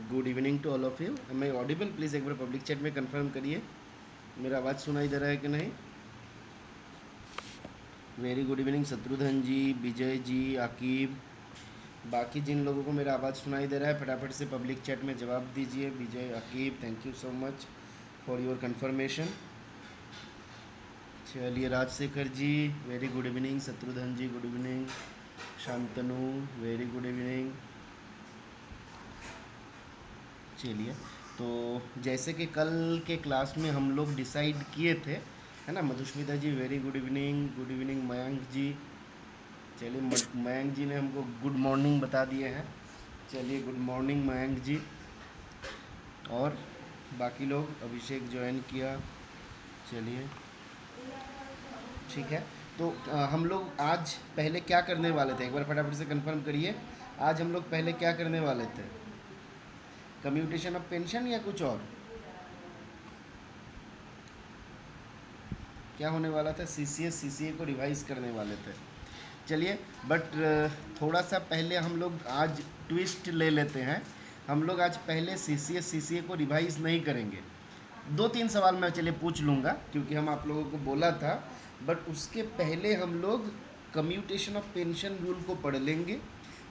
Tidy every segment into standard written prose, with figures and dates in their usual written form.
Good evening to all of you. Am I audible? Please एक बार public chat में confirm करिए मेरा आवाज़ सुनाई दे रहा है कि नहीं। Very good evening Shatrughan ji, Vijay ji, Aqib. बाकी जिन लोगों को मेरा आवाज़ सुनाई दे रहा है फटाफट से पब्लिक चैट में जवाब दीजिए। Vijay, Aqib, thank you so much for your confirmation. चलिए, Rajshekhar ji very good evening, Shatrughan ji good evening, Shantanu very good evening. चलिए, तो जैसे कि कल के क्लास में हम लोग डिसाइड किए थे, है ना। Madhusmita ji very good evening, good evening Mayank ji. चलिए, मयंक जी ने हमको गुड मॉर्निंग बता दिए हैं। चलिए, गुड मॉर्निंग मयंक जी। और बाकी लोग, अभिषेक ज्वाइन किया। चलिए, ठीक है। तो हम लोग आज पहले क्या करने वाले थे, एक बार फटाफट से कंफर्म करिए। आज हम लोग पहले क्या करने वाले थे? कम्यूटेशन ऑफ पेंशन या कुछ और? क्या होने वाला था? सीसीए को रिवाइज करने वाले थे। चलिए, बट थोड़ा सा पहले हम लोग आज ट्विस्ट ले लेते हैं। हम लोग आज पहले सीसीए को रिवाइज नहीं करेंगे। 2-3 सवाल मैं चलिए पूछ लूँगा क्योंकि हम आप लोगों को बोला था। बट उसके पहले हम लोग कम्यूटेशन ऑफ पेंशन रूल को पढ़ लेंगे,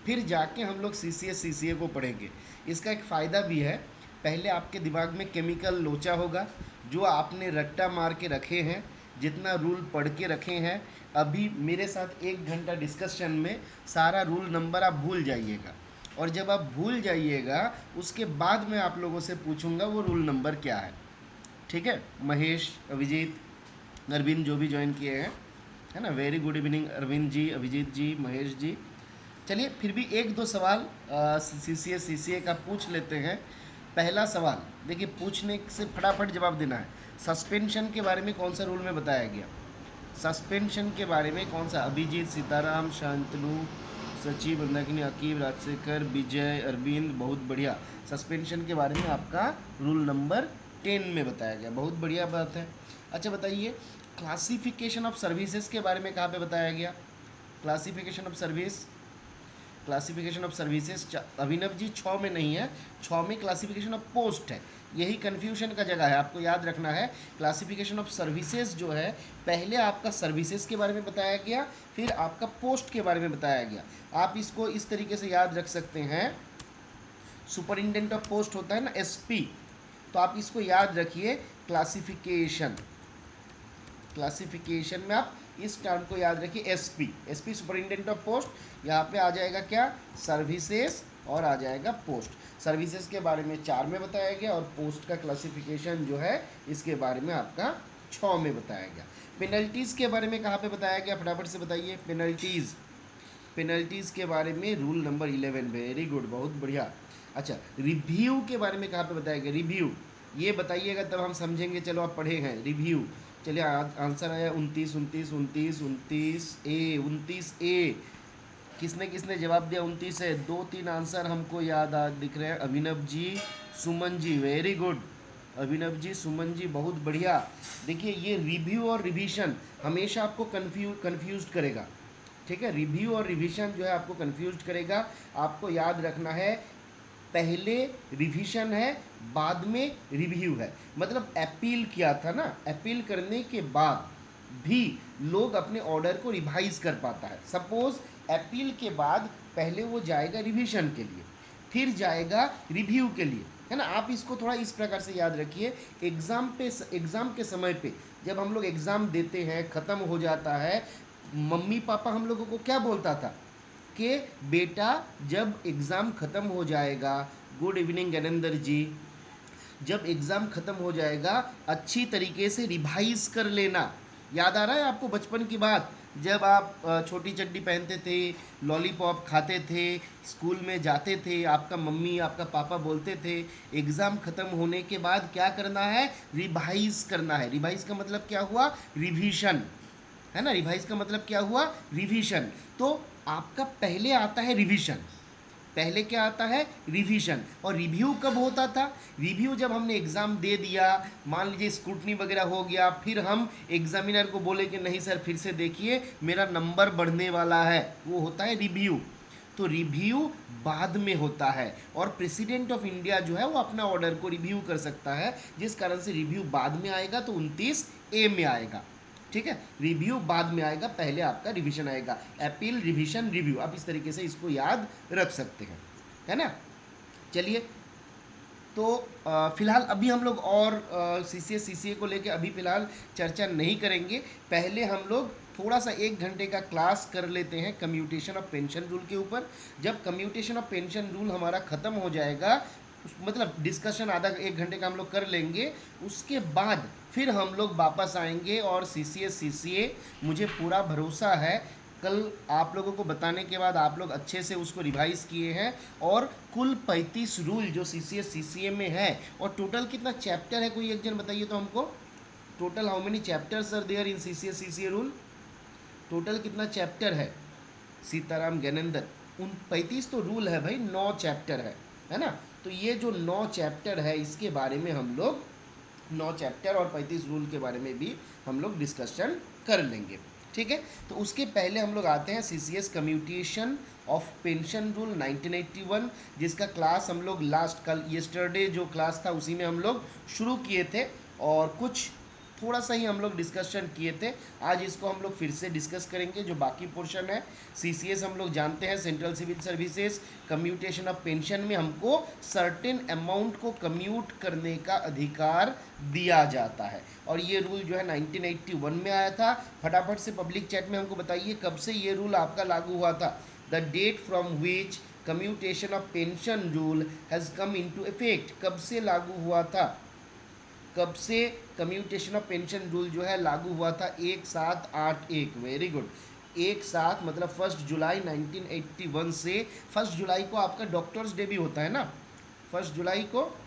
फिर जाके हम लोग सीसीए को पढ़ेंगे। इसका एक फ़ायदा भी है, पहले आपके दिमाग में केमिकल लोचा होगा, जो आपने रट्टा मार के रखे हैं, जितना रूल पढ़ के रखे हैं। अभी मेरे साथ 1 घंटा डिस्कशन में सारा रूल नंबर आप भूल जाइएगा, और जब आप भूल जाइएगा उसके बाद मैं आप लोगों से पूछूंगा वो रूल नंबर क्या है। ठीक है? महेश, अभिजीत, अरविंद जो भी ज्वाइन किए हैं, है ना, very good evening Arvind ji, Abhijit जी, महेश जी। चलिए, फिर भी 1-2 सवाल सीसीए का पूछ लेते हैं। पहला सवाल देखिए, पूछने से फटाफट जवाब देना है। सस्पेंशन के बारे में कौन सा रूल में बताया गया? सस्पेंशन के बारे में कौन सा? अभिजीत, सीताराम, शांतनु, सचिव, मंदाकिनी, अकीब, राजशेखर, विजय, अरविंद, बहुत बढ़िया। सस्पेंशन के बारे में आपका रूल नंबर 10 में बताया गया, बहुत बढ़िया बात है। अच्छा बताइए, क्लासिफिकेशन ऑफ सर्विसेज के बारे में कहाँ पे बताया गया? Classification of service, classification of services Abhinav ji 6 में नहीं है, 6 में क्लासिफिकेशन ऑफ पोस्ट है। यही कन्फ्यूजन का जगह है, आपको याद रखना है। क्लासिफिकेशन ऑफ सर्विसेज जो है, पहले आपका सर्विसेज के बारे में बताया गया, फिर आपका पोस्ट के बारे में बताया गया। आप इसको इस तरीके से याद रख सकते हैं, सुपरिटेंडेंट ऑफ पोस्ट होता है ना, एसपी, तो आप इसको याद रखिए क्लासिफिकेशन। क्लासिफिकेशन में आप इस टर्म को याद रखिए, SP, SP superintendent of post. यहाँ पे आ जाएगा क्या? सर्विसेज, और आ जाएगा पोस्ट। सर्विसेज के बारे में 4 में बताया गया, और पोस्ट का क्लासिफिकेशन जो है इसके बारे में आपका 6 में बताया गया। पेनल्टीज़ के बारे में कहाँ पे बताया गया, फटाफट से बताइए। पेनल्टीज़, पेनल्टीज़ के बारे में रूल नंबर 11, वेरी गुड, बहुत बढ़िया। अच्छा, रिव्यू के बारे में कहाँ पे बताया गया? रिव्यू, ये बताइएगा तब हम समझेंगे। चलो, आप पढ़े हैं रिव्यू। चलिए, आंसर आया 29, 29, 29, 29 ए। किसने किसने जवाब दिया? 29 है। 2-3 आंसर हमको याद आ दिख रहे हैं। Abhinav ji, Suman ji, very good. अभिनव जी, सुमन जी, बहुत बढ़िया। देखिए, ये रिव्यू और रिवीजन हमेशा आपको कंफ्यूज करेगा। ठीक है, रिव्यू और रिवीजन जो है आपको कंफ्यूज करेगा। आपको याद रखना है, पहले रिवीजन है, बाद में रिव्यू है। मतलब अपील किया था ना, अपील करने के बाद भी लोग अपने ऑर्डर को रिवाइज कर पाता है। सपोज अपील के बाद पहले वो जाएगा रिवीजन के लिए, फिर जाएगा रिव्यू के लिए, है ना। आप इसको थोड़ा इस प्रकार से याद रखिए। एग्ज़ाम के समय पे जब हम लोग एग्ज़ाम देते हैं, ख़त्म हो जाता है, मम्मी पापा हम लोगों को क्या बोलता था कि बेटा जब एग्ज़ाम ख़त्म हो जाएगा, गुड इवनिंग ज्ञानेंद्र जी, जब एग्ज़ाम ख़त्म हो जाएगा अच्छी तरीके से रिवाइज कर लेना। याद आ रहा है आपको बचपन की बात, जब आप छोटी चड्डी पहनते थे, लॉलीपॉप खाते थे, स्कूल में जाते थे, आपका मम्मी आपका पापा बोलते थे एग्ज़ाम ख़त्म होने के बाद क्या करना है? रिवाइज करना है। रिवाइज का मतलब क्या हुआ? रिवीजन, है ना। रिवाइज का मतलब क्या हुआ? रिवीजन। तो आपका पहले आता है रिवीजन, पहले क्या आता है? रिवीजन। और रिव्यू कब होता था? रिव्यू जब हमने एग्ज़ाम दे दिया, मान लीजिए स्क्रूटनी वगैरह हो गया, फिर हम एग्जामिनर को बोले कि नहीं सर फिर से देखिए मेरा नंबर बढ़ने वाला है, वो होता है रिव्यू। तो रिव्यू बाद में होता है, और प्रेसिडेंट ऑफ इंडिया जो है वो अपना ऑर्डर को रिव्यू कर सकता है, जिस कारण से रिव्यू बाद में आएगा, तो 29A में आएगा। ठीक है, रिव्यू बाद में आएगा, पहले आपका रिवीजन आएगा। अपील, रिवीजन, रिव्यू, आप इस तरीके से इसको याद रख सकते हैं, है ना। चलिए, तो फिलहाल अभी हम लोग और CCA को लेके अभी फिलहाल चर्चा नहीं करेंगे। पहले हम लोग थोड़ा सा 1 घंटे का क्लास कर लेते हैं कम्यूटेशन ऑफ पेंशन रूल के ऊपर। जब कम्यूटेशन ऑफ पेंशन रूल हमारा ख़त्म हो जाएगा, मतलब डिस्कशन आधा 1 घंटे का हम लोग कर लेंगे, उसके बाद फिर हम लोग वापस आएंगे और CCA मुझे पूरा भरोसा है कल आप लोगों को बताने के बाद आप लोग अच्छे से उसको रिवाइज किए हैं, और कुल 35 रूल जो CCA में है, और टोटल कितना चैप्टर है, कोई एक जन बताइए तो हमको, total how many chapters are there in CCA rule, total कितना चैप्टर है सीताराम ज्ञानेंद्र? उन 35 तो रूल है भाई, 9 चैप्टर है ना। तो ये जो 9 चैप्टर है इसके बारे में हम लोग 9 चैप्टर और 35 रूल के बारे में भी हम लोग डिस्कशन कर लेंगे। ठीक है, तो उसके पहले हम लोग आते हैं CCS commutation of pension rule 1981, जिसका क्लास हम लोग लास्ट कल येस्टरडे जो क्लास था उसी में हम लोग शुरू किए थे, और कुछ थोड़ा सा ही हम लोग डिस्कशन किए थे। आज इसको हम लोग फिर से डिस्कस करेंगे, जो बाकी पोर्शन है। CCS हम लोग जानते हैं, central civil services, commutation of pension में हमको सर्टेन अमाउंट को कम्यूट करने का अधिकार दिया जाता है, और ये रूल जो है 1981 में आया था। फटाफट से पब्लिक चैट में हमको बताइए कब से ये रूल आपका लागू हुआ था। The date from which commutation of pension rule has come into effect, कब से लागू हुआ था, कब से कम्यूटेशन ऑफ पेंशन रूल जो है लागू हुआ था? 1781, वेरी गुड। 17 मतलब 1 जुलाई 1981 से 1 जुलाई को आपका डॉक्टर्स डे भी होता है ना, 1 जुलाई को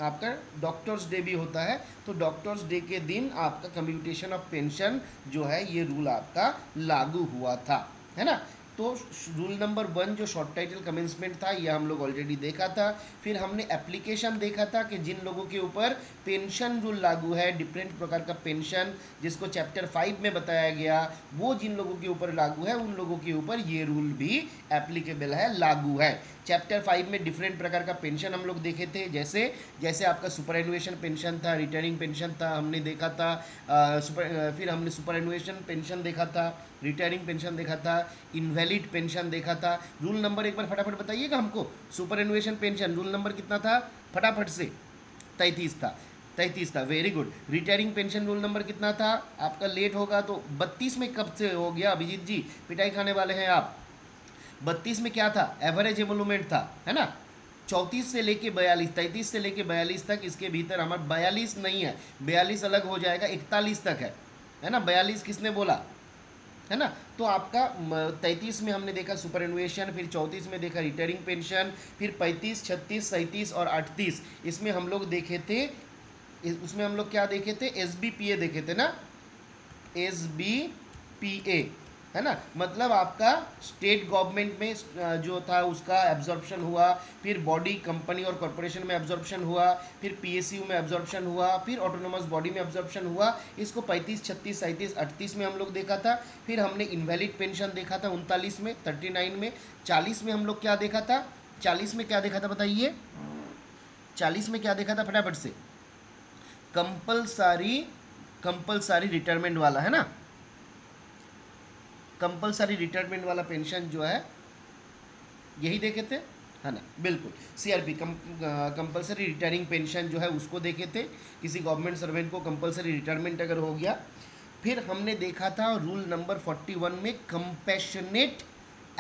आपका डॉक्टर्स डे भी होता है, तो डॉक्टर्स डे के दिन आपका कम्यूटेशन ऑफ पेंशन जो है ये रूल आपका लागू हुआ था, है ना। तो रूल नंबर 1 जो शॉर्ट टाइटल कमेंसमेंट था ये हम लोग ऑलरेडी देखा था। फिर हमने एप्लीकेशन देखा था कि जिन लोगों के ऊपर पेंशन रूल लागू है, डिफरेंट प्रकार का पेंशन जिसको चैप्टर 5 में बताया गया, वो जिन लोगों के ऊपर लागू है उन लोगों के ऊपर ये रूल भी एप्लीकेबल है, लागू है। चैप्टर 5 में डिफरेंट प्रकार का पेंशन हम लोग देखे थे, जैसे जैसे आपका सुपरएनुएशन पेंशन था, रिटर्निंग पेंशन था, हमने देखा था। फिर हमने सुपरएनुएशन पेंशन देखा था, रिटायरिंग पेंशन देखा था, इनवैलिड पेंशन देखा था। रूल नंबर एक बार फटाफट बताइएगा हमको, सुपरएनुएशन पेंशन रूल नंबर कितना था फटाफट से? 33 था, 33 था, very good. Retiring pension rule number कितना था आपका? लेट होगा तो 32 में कब से हो गया अभिजीत जी, पिटाई खाने वाले हैं आप। 32 में क्या था? एवरेज एमोलूमेंट था, है ना। 34 से लेके 42, 33 से लेके 42 तक, इसके भीतर हमारा 42 नहीं है, 42 अलग हो जाएगा, 41 तक है ना। 42 किसने बोला, है ना। तो आपका 33 में हमने देखा सुपरएनुएशन, फिर 34 में देखा रिटायरिंग पेंशन, फिर 35, 36, 37 और 38 इसमें हम लोग देखे थे। उसमें हम लोग क्या देखे थे? SBPA देखे थे ना, SBPA, है ना। मतलब आपका स्टेट गवर्नमेंट में जो था उसका एब्जॉर्प्शन हुआ, फिर बॉडी कंपनी और कॉरपोरेशन में एब्जॉर्प्शन हुआ, फिर PSU में एब्जॉर्प्शन हुआ, फिर ऑटोनोमस बॉडी में एब्जॉर्प्शन हुआ। इसको 35, 36, 37, 38 में हम लोग देखा था। फिर हमने इनवैलिड पेंशन देखा था 39 में, 39 में। 40 में हम लोग क्या देखा था? 40 में क्या देखा था बताइए? 40 में क्या देखा था फटाफट से? कंपलसारी रिटायरमेंट वाला, है ना। कंपलसरी रिटायरमेंट वाला पेंशन जो है यही देखे थे, है ना, बिल्कुल। CRP कंपलसरी रिटायरिंग पेंशन जो है उसको देखे थे, किसी गवर्नमेंट सर्वेंट को कंपलसरी रिटायरमेंट अगर हो गया। फिर हमने देखा था रूल नंबर 41 में कंपैशनेट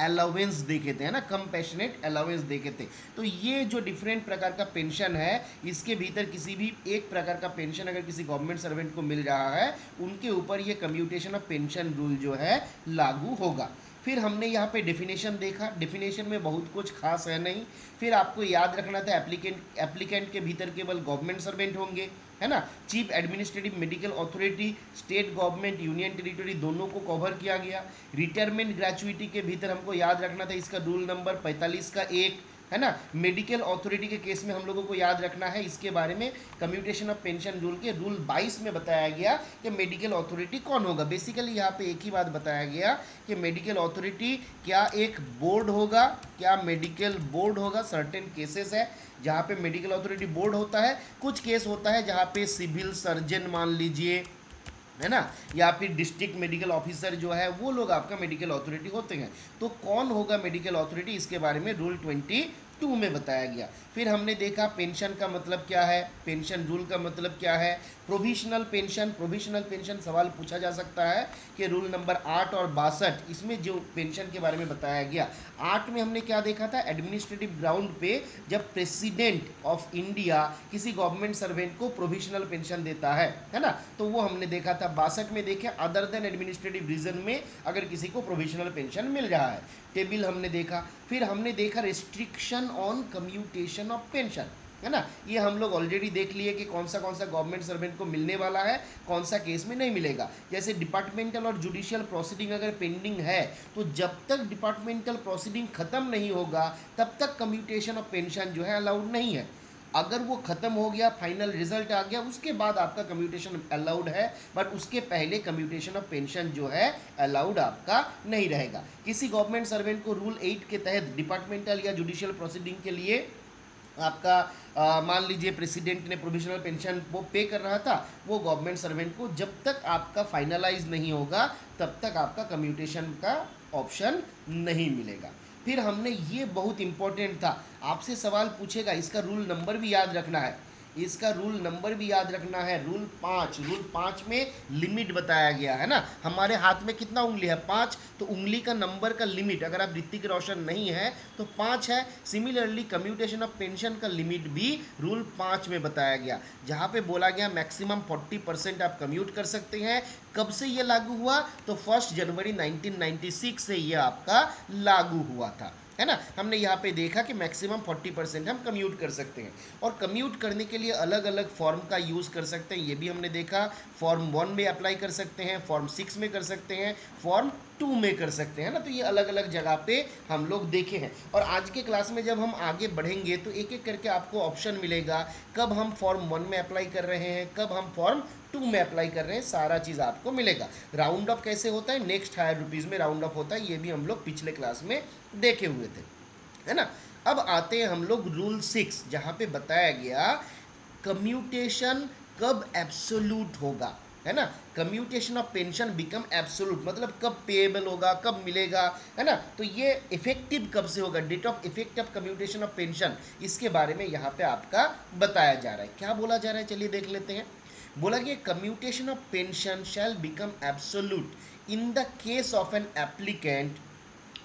अलाउंस देखे थे, है ना, कंपैशनेट अलाउंस देखे थे। तो ये जो डिफरेंट प्रकार का पेंशन है, इसके भीतर किसी भी एक प्रकार का पेंशन अगर किसी गवर्नमेंट सर्वेंट को मिल रहा है, उनके ऊपर ये कम्यूटेशन ऑफ पेंशन रूल जो है लागू होगा। फिर हमने यहाँ पे डेफिनेशन देखा, डेफिनेशन में बहुत कुछ खास है नहीं। फिर आपको याद रखना था एप्लीकेंट के भीतर केवल गवर्नमेंट सर्वेंट होंगे, है ना। Chief administrative medical authority, state government, union territory दोनों को कवर किया गया। रिटायरमेंट ग्रेचुइटी के भीतर हमको याद रखना था इसका रूल नंबर 45 का 1, है ना। मेडिकल अथॉरिटी के केस में हम लोगों को याद रखना है इसके बारे में, कम्यूटेशन ऑफ पेंशन रूल के रूल 22 में बताया गया कि मेडिकल अथॉरिटी कौन होगा। बेसिकली यहाँ पे एक ही बात बताया गया कि मेडिकल अथॉरिटी क्या एक बोर्ड होगा, क्या मेडिकल बोर्ड होगा। सर्टेन केसेस है जहाँ पे मेडिकल अथॉरिटी बोर्ड होता है, कुछ केस होता है जहाँ पे सिविल सर्जन मान लीजिए, है ना, या फिर डिस्ट्रिक्ट मेडिकल ऑफिसर जो है वो लोग आपका मेडिकल अथॉरिटी होते हैं। तो कौन होगा मेडिकल अथॉरिटी, इसके बारे में रूल 22 में बताया गया। फिर हमने देखा पेंशन का मतलब क्या है, पेंशन रूल का मतलब क्या है। प्रोविजनल पेंशन, प्रोविजनल पेंशन सवाल पूछा जा सकता है कि रूल नंबर 8 और 62 इसमें जो पेंशन के बारे में बताया गया। 8 में हमने क्या देखा था, एडमिनिस्ट्रेटिव ग्राउंड पे जब प्रेसिडेंट ऑफ इंडिया किसी गवर्नमेंट सर्वेंट को प्रोविजनल पेंशन देता है ना, तो वो हमने देखा था। 62 में देखे अदर देन एडमिनिस्ट्रेटिव रीजन में अगर किसी को प्रोविजनल पेंशन मिल रहा है, टेबल हमने देखा। फिर हमने देखा restriction on commutation of pension, है ना। ये हम लोग ऑलरेडी देख लिए कि कौन सा गवर्नमेंट सर्वेंट को मिलने वाला है, कौन सा केस में नहीं मिलेगा। जैसे डिपार्टमेंटल और जुडिशियल प्रोसीडिंग अगर पेंडिंग है तो जब तक डिपार्टमेंटल प्रोसीडिंग खत्म नहीं होगा तब तक कम्यूटेशन ऑफ पेंशन जो है अलाउड नहीं है। अगर वो खत्म हो गया, फाइनल रिजल्ट आ गया, उसके बाद आपका कम्यूटेशन अलाउड है, बट उसके पहले कम्यूटेशन ऑफ पेंशन जो है अलाउड आपका नहीं रहेगा। किसी गवर्नमेंट सर्वेंट को रूल 8 के तहत डिपार्टमेंटल या जुडिशियल प्रोसीडिंग के लिए आपका मान लीजिए प्रेसिडेंट ने प्रोविजनल पेंशन वो पे कर रहा था, वो गवर्नमेंट सर्वेंट को जब तक आपका फाइनलाइज नहीं होगा तब तक आपका कम्यूटेशन का ऑप्शन नहीं मिलेगा। फिर हमने ये बहुत इंपॉर्टेंट था, आपसे सवाल पूछेगा, इसका रूल नंबर भी याद रखना है, इसका रूल नंबर भी याद रखना है। रूल 5, रूल 5 में लिमिट बताया गया है ना। हमारे हाथ में कितना उंगली है, 5, तो उंगली का नंबर का लिमिट अगर आप ऋतिक रोशन नहीं है तो 5 है। सिमिलरली कम्यूटेशन ऑफ पेंशन का लिमिट भी रूल 5 में बताया गया, जहाँ पे बोला गया मैक्सिमम 40% आप कम्यूट कर सकते हैं। कब से ये लागू हुआ, तो 1 जनवरी 1996 से ये आपका लागू हुआ था, है ना। हमने यहाँ पे देखा कि मैक्सिमम 40% हम कम्यूट कर सकते हैं, और कम्यूट करने के लिए अलग अलग फॉर्म का यूज़ कर सकते हैं, ये भी हमने देखा। फॉर्म 1 में अप्लाई कर सकते हैं, फॉर्म 6 में कर सकते हैं, फॉर्म 2 में कर सकते हैं ना। तो ये अलग अलग जगह पे हम लोग देखे हैं, और आज के क्लास में जब हम आगे बढ़ेंगे तो एक एक करके आपको ऑप्शन मिलेगा, कब हम फॉर्म 1 में अप्लाई कर रहे हैं, कब हम फॉर्म 2 में अप्लाई कर रहे हैं, सारा चीज़ आपको मिलेगा। राउंड अप कैसे होता है, नेक्स्ट हायर रुपीज़ में राउंड अप होता है, ये भी हम लोग पिछले क्लास में देखे हुए थे, है ना। अब आते हैं हम लोग रूल 6, जहाँ पे बताया गया कम्यूटेशन कब एब्सोल्यूट होगा, है ना। Commutation of pension become absolute मतलब कब पेएबल होगा, कब मिलेगा, है ना। तो ये इफेक्टिव कब से होगा, date of effect of commutation of pension, इसके बारे में यहाँ पे आपका बताया जा रहा है। क्या बोला जा रहा है, चलिए देख लेते हैं। बोला कि commutation of pension shall become absolute in the case of an applicant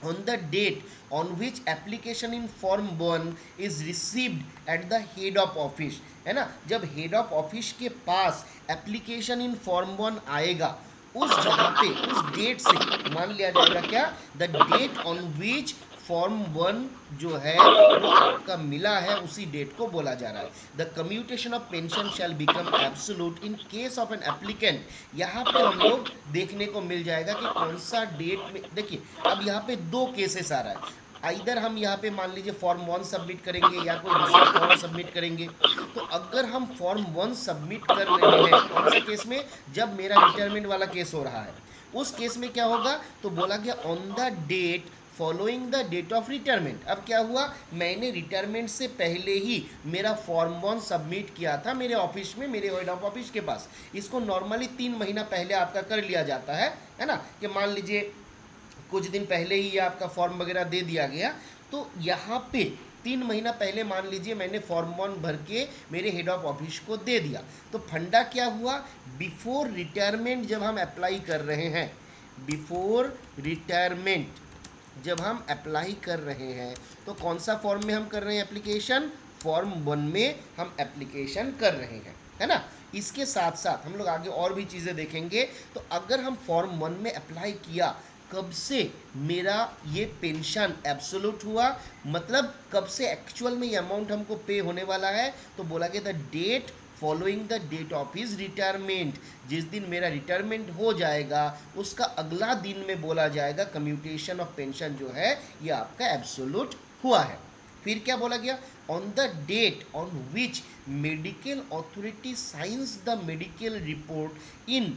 on the date on which application in form 1 is received at the head of office, है ना। जब हेड ऑफ ऑफिस के पास एप्लीकेशन इन फॉर्म 1 आएगा उस जगह पे उस date से मान लिया जाएगा क्या, the date on which form 1 जो है वो आपका मिला है उसी डेट को बोला जा रहा है। The commutation of pension shall become absolute in case of an applicant. यहाँ पे हम लोग देखने को मिल जाएगा कि कौन सा डेट में, देखिए अब यहाँ पे 2 केसेस आ रहा है, इधर हम यहाँ पे मान लीजिए फॉर्म 1 सबमिट करेंगे या कोई दूसरा फॉर्म सबमिट करेंगे। तो अगर हम फॉर्म 1 सबमिट कर रहे हैं कौन से केस में, जब मेरा रिटायरमेंट वाला केस हो रहा है, उस केस में क्या होगा, तो बोला गया on the date following the date of retirement. अब क्या हुआ, मैंने रिटायरमेंट से पहले ही मेरा फॉर्म 1 सबमिट किया था मेरे ऑफिस में, मेरे हेड ऑफ ऑफिस के पास। इसको नॉर्मली 3 महीना पहले आपका कर लिया जाता है ना, कि मान लीजिए कुछ दिन पहले ही आपका फॉर्म वगैरह दे दिया गया। तो यहाँ पे 3 महीना पहले मान लीजिए मैंने फॉर्म 1 भर के मेरे हेड ऑफ ऑफिस को दे दिया, तो फंडा क्या हुआ, बिफोर रिटायरमेंट जब हम अप्लाई कर रहे हैं, बिफोर रिटायरमेंट जब हम अप्लाई कर रहे हैं तो कौन सा फॉर्म में हम कर रहे हैं एप्लीकेशन, फॉर्म 1 में हम एप्लीकेशन कर रहे हैं, है ना। इसके साथ साथ हम लोग आगे और भी चीज़ें देखेंगे। तो अगर हम फॉर्म 1 में अप्लाई किया, कब से मेरा ये पेंशन एब्सोल्यूट हुआ, मतलब कब से एक्चुअल में ये अमाउंट हमको पे होने वाला है, तो बोला गया the date following the date of his retirement. जिस दिन मेरा रिटायरमेंट हो जाएगा उसका अगला दिन में बोला जाएगा कम्यूटेशन ऑफ पेंशन जो है ये आपका एब्सोल्यूट हुआ है। फिर क्या बोला गया, on the date on which medical authority signs the medical report in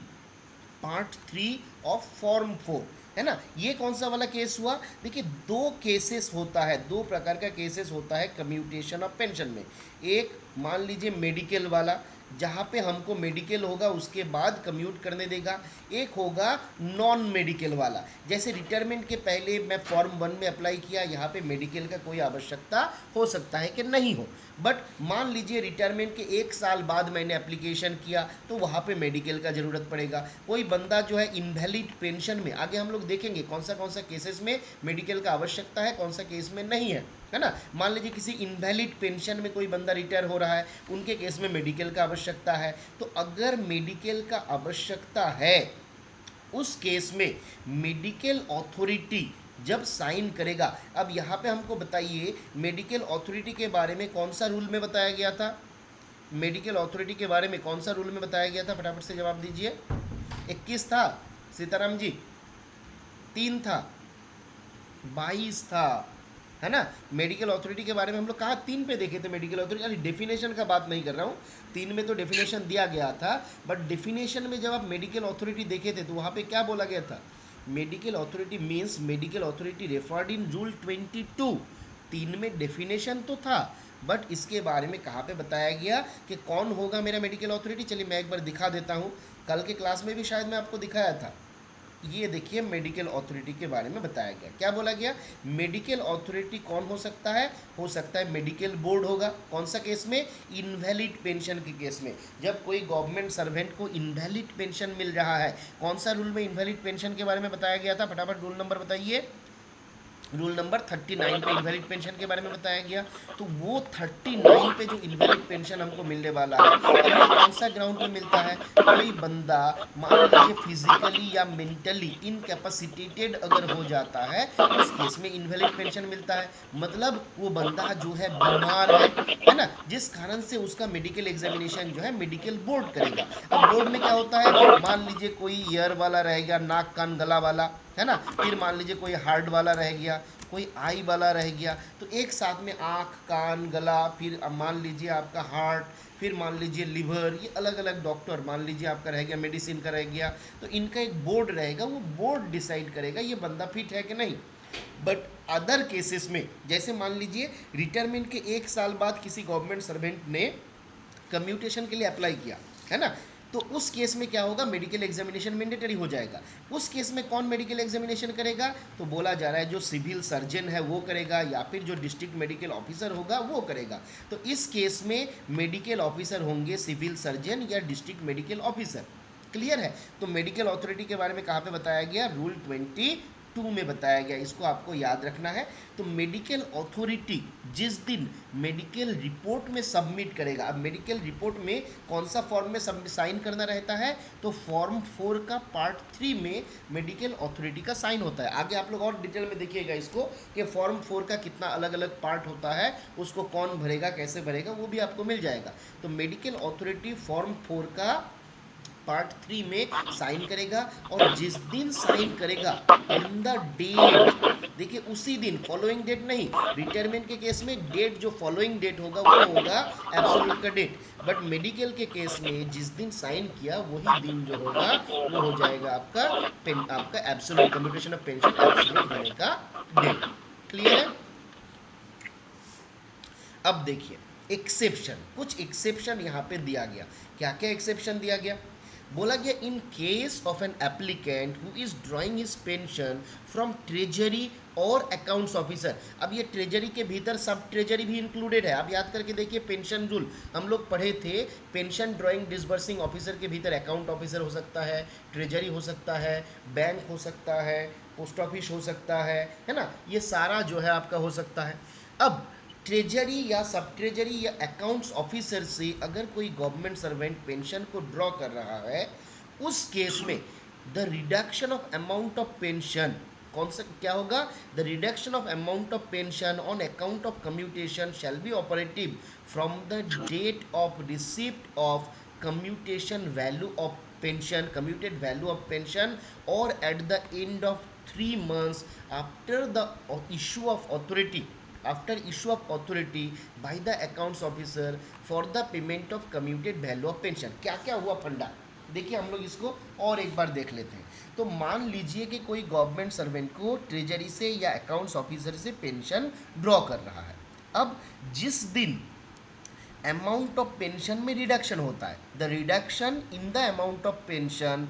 part 3 of form 4, है ना। ये कौन सा वाला केस हुआ, देखिए दो केसेस होता है, दो प्रकार का केसेस होता है कम्यूटेशन ऑफ पेंशन में। एक मान लीजिए मेडिकल वाला, जहाँ पे हमको मेडिकल होगा उसके बाद कम्यूट करने देगा। एक होगा नॉन मेडिकल वाला, जैसे रिटायरमेंट के पहले मैं फॉर्म 1 में अप्लाई किया, यहाँ पे मेडिकल का कोई आवश्यकता हो सकता है कि नहीं हो, बट मान लीजिए रिटायरमेंट के 1 साल बाद मैंने एप्लीकेशन किया तो वहाँ पे मेडिकल का ज़रूरत पड़ेगा। कोई बंदा जो है इनवैलिड पेंशन में, आगे हम लोग देखेंगे कौन सा केसेस में मेडिकल का आवश्यकता है, कौन सा केस में नहीं है ना। मान लीजिए किसी इनवैलिड पेंशन में कोई बंदा रिटायर हो रहा है, उनके केस में मेडिकल का आवश्यकता है। तो अगर मेडिकल का आवश्यकता है उस केस में मेडिकल अथॉरिटी जब साइन करेगा, अब यहाँ पे हमको बताइए मेडिकल अथॉरिटी के बारे में कौन सा रूल में बताया गया था, मेडिकल अथॉरिटी के बारे में कौन सा रूल में बताया गया था, फटाफट से जवाब दीजिए। 21 था सीताराम जी, 3 था, 22 था, है ना। मेडिकल अथॉरिटी के बारे में हम लोग कहाँ 3 पे देखे थे मेडिकल अथॉरिटी, अरे डेफिनेशन का बात नहीं कर रहा हूँ, 3 में तो डेफिनेशन दिया गया था, बट डेफिनेशन में जब आप मेडिकल अथॉरिटी देखे थे तो वहाँ पे क्या बोला गया था, medical authority means medical authority referred in rule 22। 3 में डेफिनेशन तो था, बट इसके बारे में कहाँ पे बताया गया कि कौन होगा मेरा मेडिकल अथॉरिटी। चलिए मैं एक बार दिखा देता हूँ, कल के क्लास में भी शायद मैं आपको दिखाया था। ये देखिए मेडिकल अथॉरिटी के बारे में बताया गया, क्या बोला गया, मेडिकल अथॉरिटी कौन हो सकता है मेडिकल बोर्ड होगा, कौन सा केस में, इनवैलिड पेंशन के केस में। जब कोई गवर्नमेंट सर्वेंट को इनवैलिड पेंशन मिल रहा है, कौन सा रूल में इनवैलिड पेंशन के बारे में बताया गया था, फटाफट रूल नंबर बताइए। रूल नंबर 39 पे इनवैलिड पेंशन के बारे में बताया गया। तो वो 39 पे जो इनवैलिड पेंशन हमको मिलने वाला है, अब ये कौन सा ग्राउंड पे मिलता है, कोई बंदा मान लीजिए फिजिकली या मेंटली इनकैपेसिटेटेड अगर हो जाता है उस केस में इनवैलिड पेंशन मिलता है। मतलब वो बंदा जो है बीमार है ना, जिस कारण से उसका मेडिकल एग्जामिनेशन जो है मेडिकल बोर्ड करेगा। अब बोर्ड में क्या होता है, मान लीजिए कोई ईयर वाला रहेगा, नाक कान गला वाला, है ना, फिर मान लीजिए कोई हार्ट वाला रह गया, कोई आई वाला रह गया, तो एक साथ में आँख कान गला, फिर मान लीजिए आपका हार्ट, फिर मान लीजिए लिवर, ये अलग अलग डॉक्टर, मान लीजिए आपका रह गया मेडिसिन का रह गया, तो इनका एक बोर्ड रहेगा, वो बोर्ड डिसाइड करेगा ये बंदा फिट है कि नहीं। बट अदर केसेस में जैसे मान लीजिए रिटायरमेंट के 1 साल बाद किसी गवर्नमेंट सर्वेंट ने कम्यूटेशन के लिए अप्लाई किया, है ना, तो उस केस में क्या होगा, मेडिकल एग्जामिनेशन मैंडेटरी हो जाएगा। उस केस में कौन मेडिकल एग्जामिनेशन करेगा, तो बोला जा रहा है जो सिविल सर्जन है वो करेगा, या फिर जो डिस्ट्रिक्ट मेडिकल ऑफिसर होगा वो करेगा। तो इस केस में मेडिकल ऑफिसर होंगे सिविल सर्जन या डिस्ट्रिक्ट मेडिकल ऑफिसर। क्लियर है। तो मेडिकल अथॉरिटी के बारे में कहाँ पे बताया गया, रूल 22 में बताया गया, इसको आपको याद रखना है। तो मेडिकल अथॉरिटी जिस दिन मेडिकल रिपोर्ट में सबमिट करेगा, अब मेडिकल रिपोर्ट में कौन सा फॉर्म में साइन करना रहता है, तो फॉर्म 4 का पार्ट 3 में मेडिकल अथॉरिटी का साइन होता है। आगे आप लोग और डिटेल में देखिएगा इसको कि फॉर्म 4 का कितना अलग अलग पार्ट होता है, उसको कौन भरेगा कैसे भरेगा वो भी आपको मिल जाएगा। तो मेडिकल अथॉरिटी फॉर्म 4 का पार्ट 3 में साइन करेगा, और जिस दिन साइन करेगा ऑन द डेट, देखिए उसी दिन, फॉलोइंग डेट नहीं, रिटायरमेंट के केस में डेट जो फॉलोइंग डेट होगा वो होगा एब्सोल्यूट का डेट, बट मेडिकल के केस में जिस दिन साइन किया वही दिन जो होगा वो हो जाएगा आपका absolute computation of pension absolute होने का डेट। क्लियर है। अब देखिए एक्सेप्शन, कुछ एक्सेप्शन यहाँ पे दिया गया, क्या क्या एक्सेप्शन दिया गया, बोला गया in case of an applicant who is drawing his pension from treasury और अकाउंट्स ऑफिसर। अब ये ट्रेजरी के भीतर सब ट्रेजरी भी इंक्लूडेड है, आप याद करके देखिए पेंशन रूल हम लोग पढ़े थे, पेंशन ड्रॉइंग डिसबर्सिंग ऑफिसर के भीतर अकाउंट ऑफिसर हो सकता है, ट्रेजरी हो सकता है, बैंक हो सकता है, पोस्ट ऑफिस हो सकता है ना, ये सारा जो है आपका हो सकता है। अब ट्रेजरी या सब ट्रेजरी या अकाउंट्स ऑफिसर से अगर कोई गवर्नमेंट सर्वेंट पेंशन को ड्रॉ कर रहा है, उस केस में the reduction of amount of pension, कौन सा क्या होगा, the reduction of amount of pension on account of commutation shall be operative from the date of receipt of commutation value of pension, commuted value of pension, or at the end of 3 months after the issue of authority after issue of authority by the accounts officer for the payment of commuted value of pension. क्या क्या हुआ फंडा, देखिए हम लोग इसको और एक बार देख लेते हैं। तो मान लीजिए कि कोई गवर्नमेंट सर्वेंट को ट्रेजरी से या अकाउंट्स ऑफिसर से पेंशन ड्रॉ कर रहा है। अब जिस दिन अमाउंट ऑफ पेंशन में रिडक्शन होता है, the reduction in the amount of pension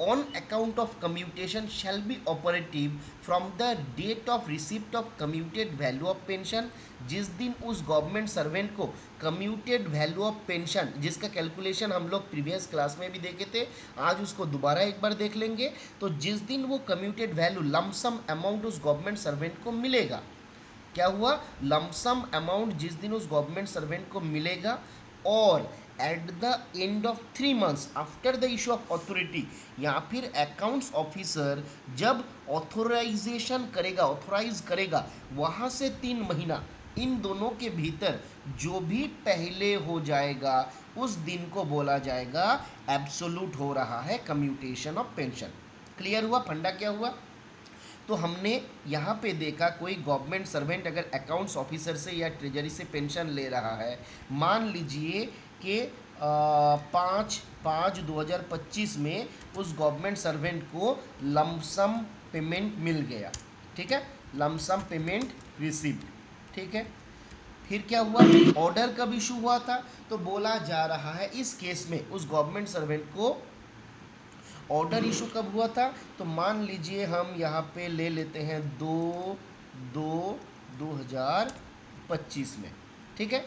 on account of commutation shall be operative from the date of receipt of commuted value of pension। जिस दिन उस गवर्नमेंट सर्वेंट को कम्यूटेड वैल्यू ऑफ पेंशन, जिसका calculation हम लोग previous class में भी देखे थे, आज उसको दोबारा एक बार देख लेंगे। तो जिस दिन वो कम्यूटेड वैल्यू लमसम अमाउंट उस गवर्नमेंट सर्वेंट को मिलेगा, क्या हुआ, लमसम अमाउंट जिस दिन उस गवर्नमेंट सर्वेंट को मिलेगा, और at the end of 3 months after the issue of authority, या फिर अकाउंट्स ऑफिसर जब ऑथोराइजेशन करेगा, ऑथोराइज करेगा, वहाँ से 3 महीना, इन दोनों के भीतर जो भी पहले हो जाएगा उस दिन को बोला जाएगा एब्सोल्यूट हो रहा है कम्यूटेशन ऑफ पेंशन। क्लियर हुआ फंडा क्या हुआ। तो हमने यहाँ पे देखा कोई गवर्नमेंट सर्वेंट अगर अकाउंट्स ऑफिसर से या ट्रेजरी से पेंशन ले रहा है, मान लीजिए कि 5/5/2025 में उस गवर्नमेंट सर्वेंट को लमसम पेमेंट मिल गया, ठीक है, लमसम पेमेंट रिसीव्ड, ठीक है। फिर क्या हुआ, ऑर्डर कब इशू हुआ था, तो बोला जा रहा है इस केस में उस गवर्नमेंट सर्वेंट को ऑर्डर इशू कब हुआ था, तो मान लीजिए हम यहाँ पे ले लेते हैं 2/2/2025 में, ठीक है,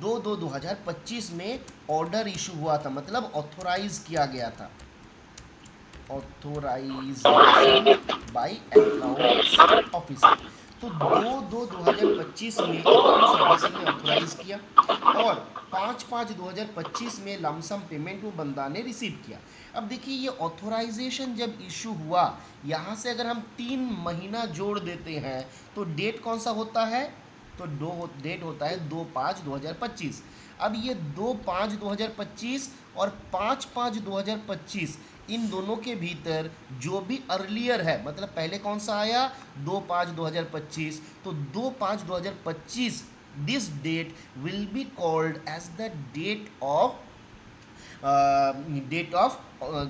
2/2/2025 में ऑर्डर इशू हुआ था, मतलब ऑथोराइज किया गया था, ऑथोराइजेशन बाय अकाउंट्स ऑफिसर। तो 2/2/2025 में अकाउंट्स ऑफिसर ने ऑथोराइज किया, और 5/5/2025 में लमसम पेमेंट वो बंदा ने रिसीव किया। अब देखिए ये ऑथोराइजेशन जब इशू हुआ, यहाँ से अगर हम 3 महीना जोड़ देते हैं तो डेट कौन सा होता है, तो डेट होता है 2/5/2025। अब ये 2/5/2025 और 5/5/2025, इन दोनों के भीतर जो भी अर्लियर है, मतलब पहले कौन सा आया 2/5/2025, तो 2/5/2025 this date will be called as the date of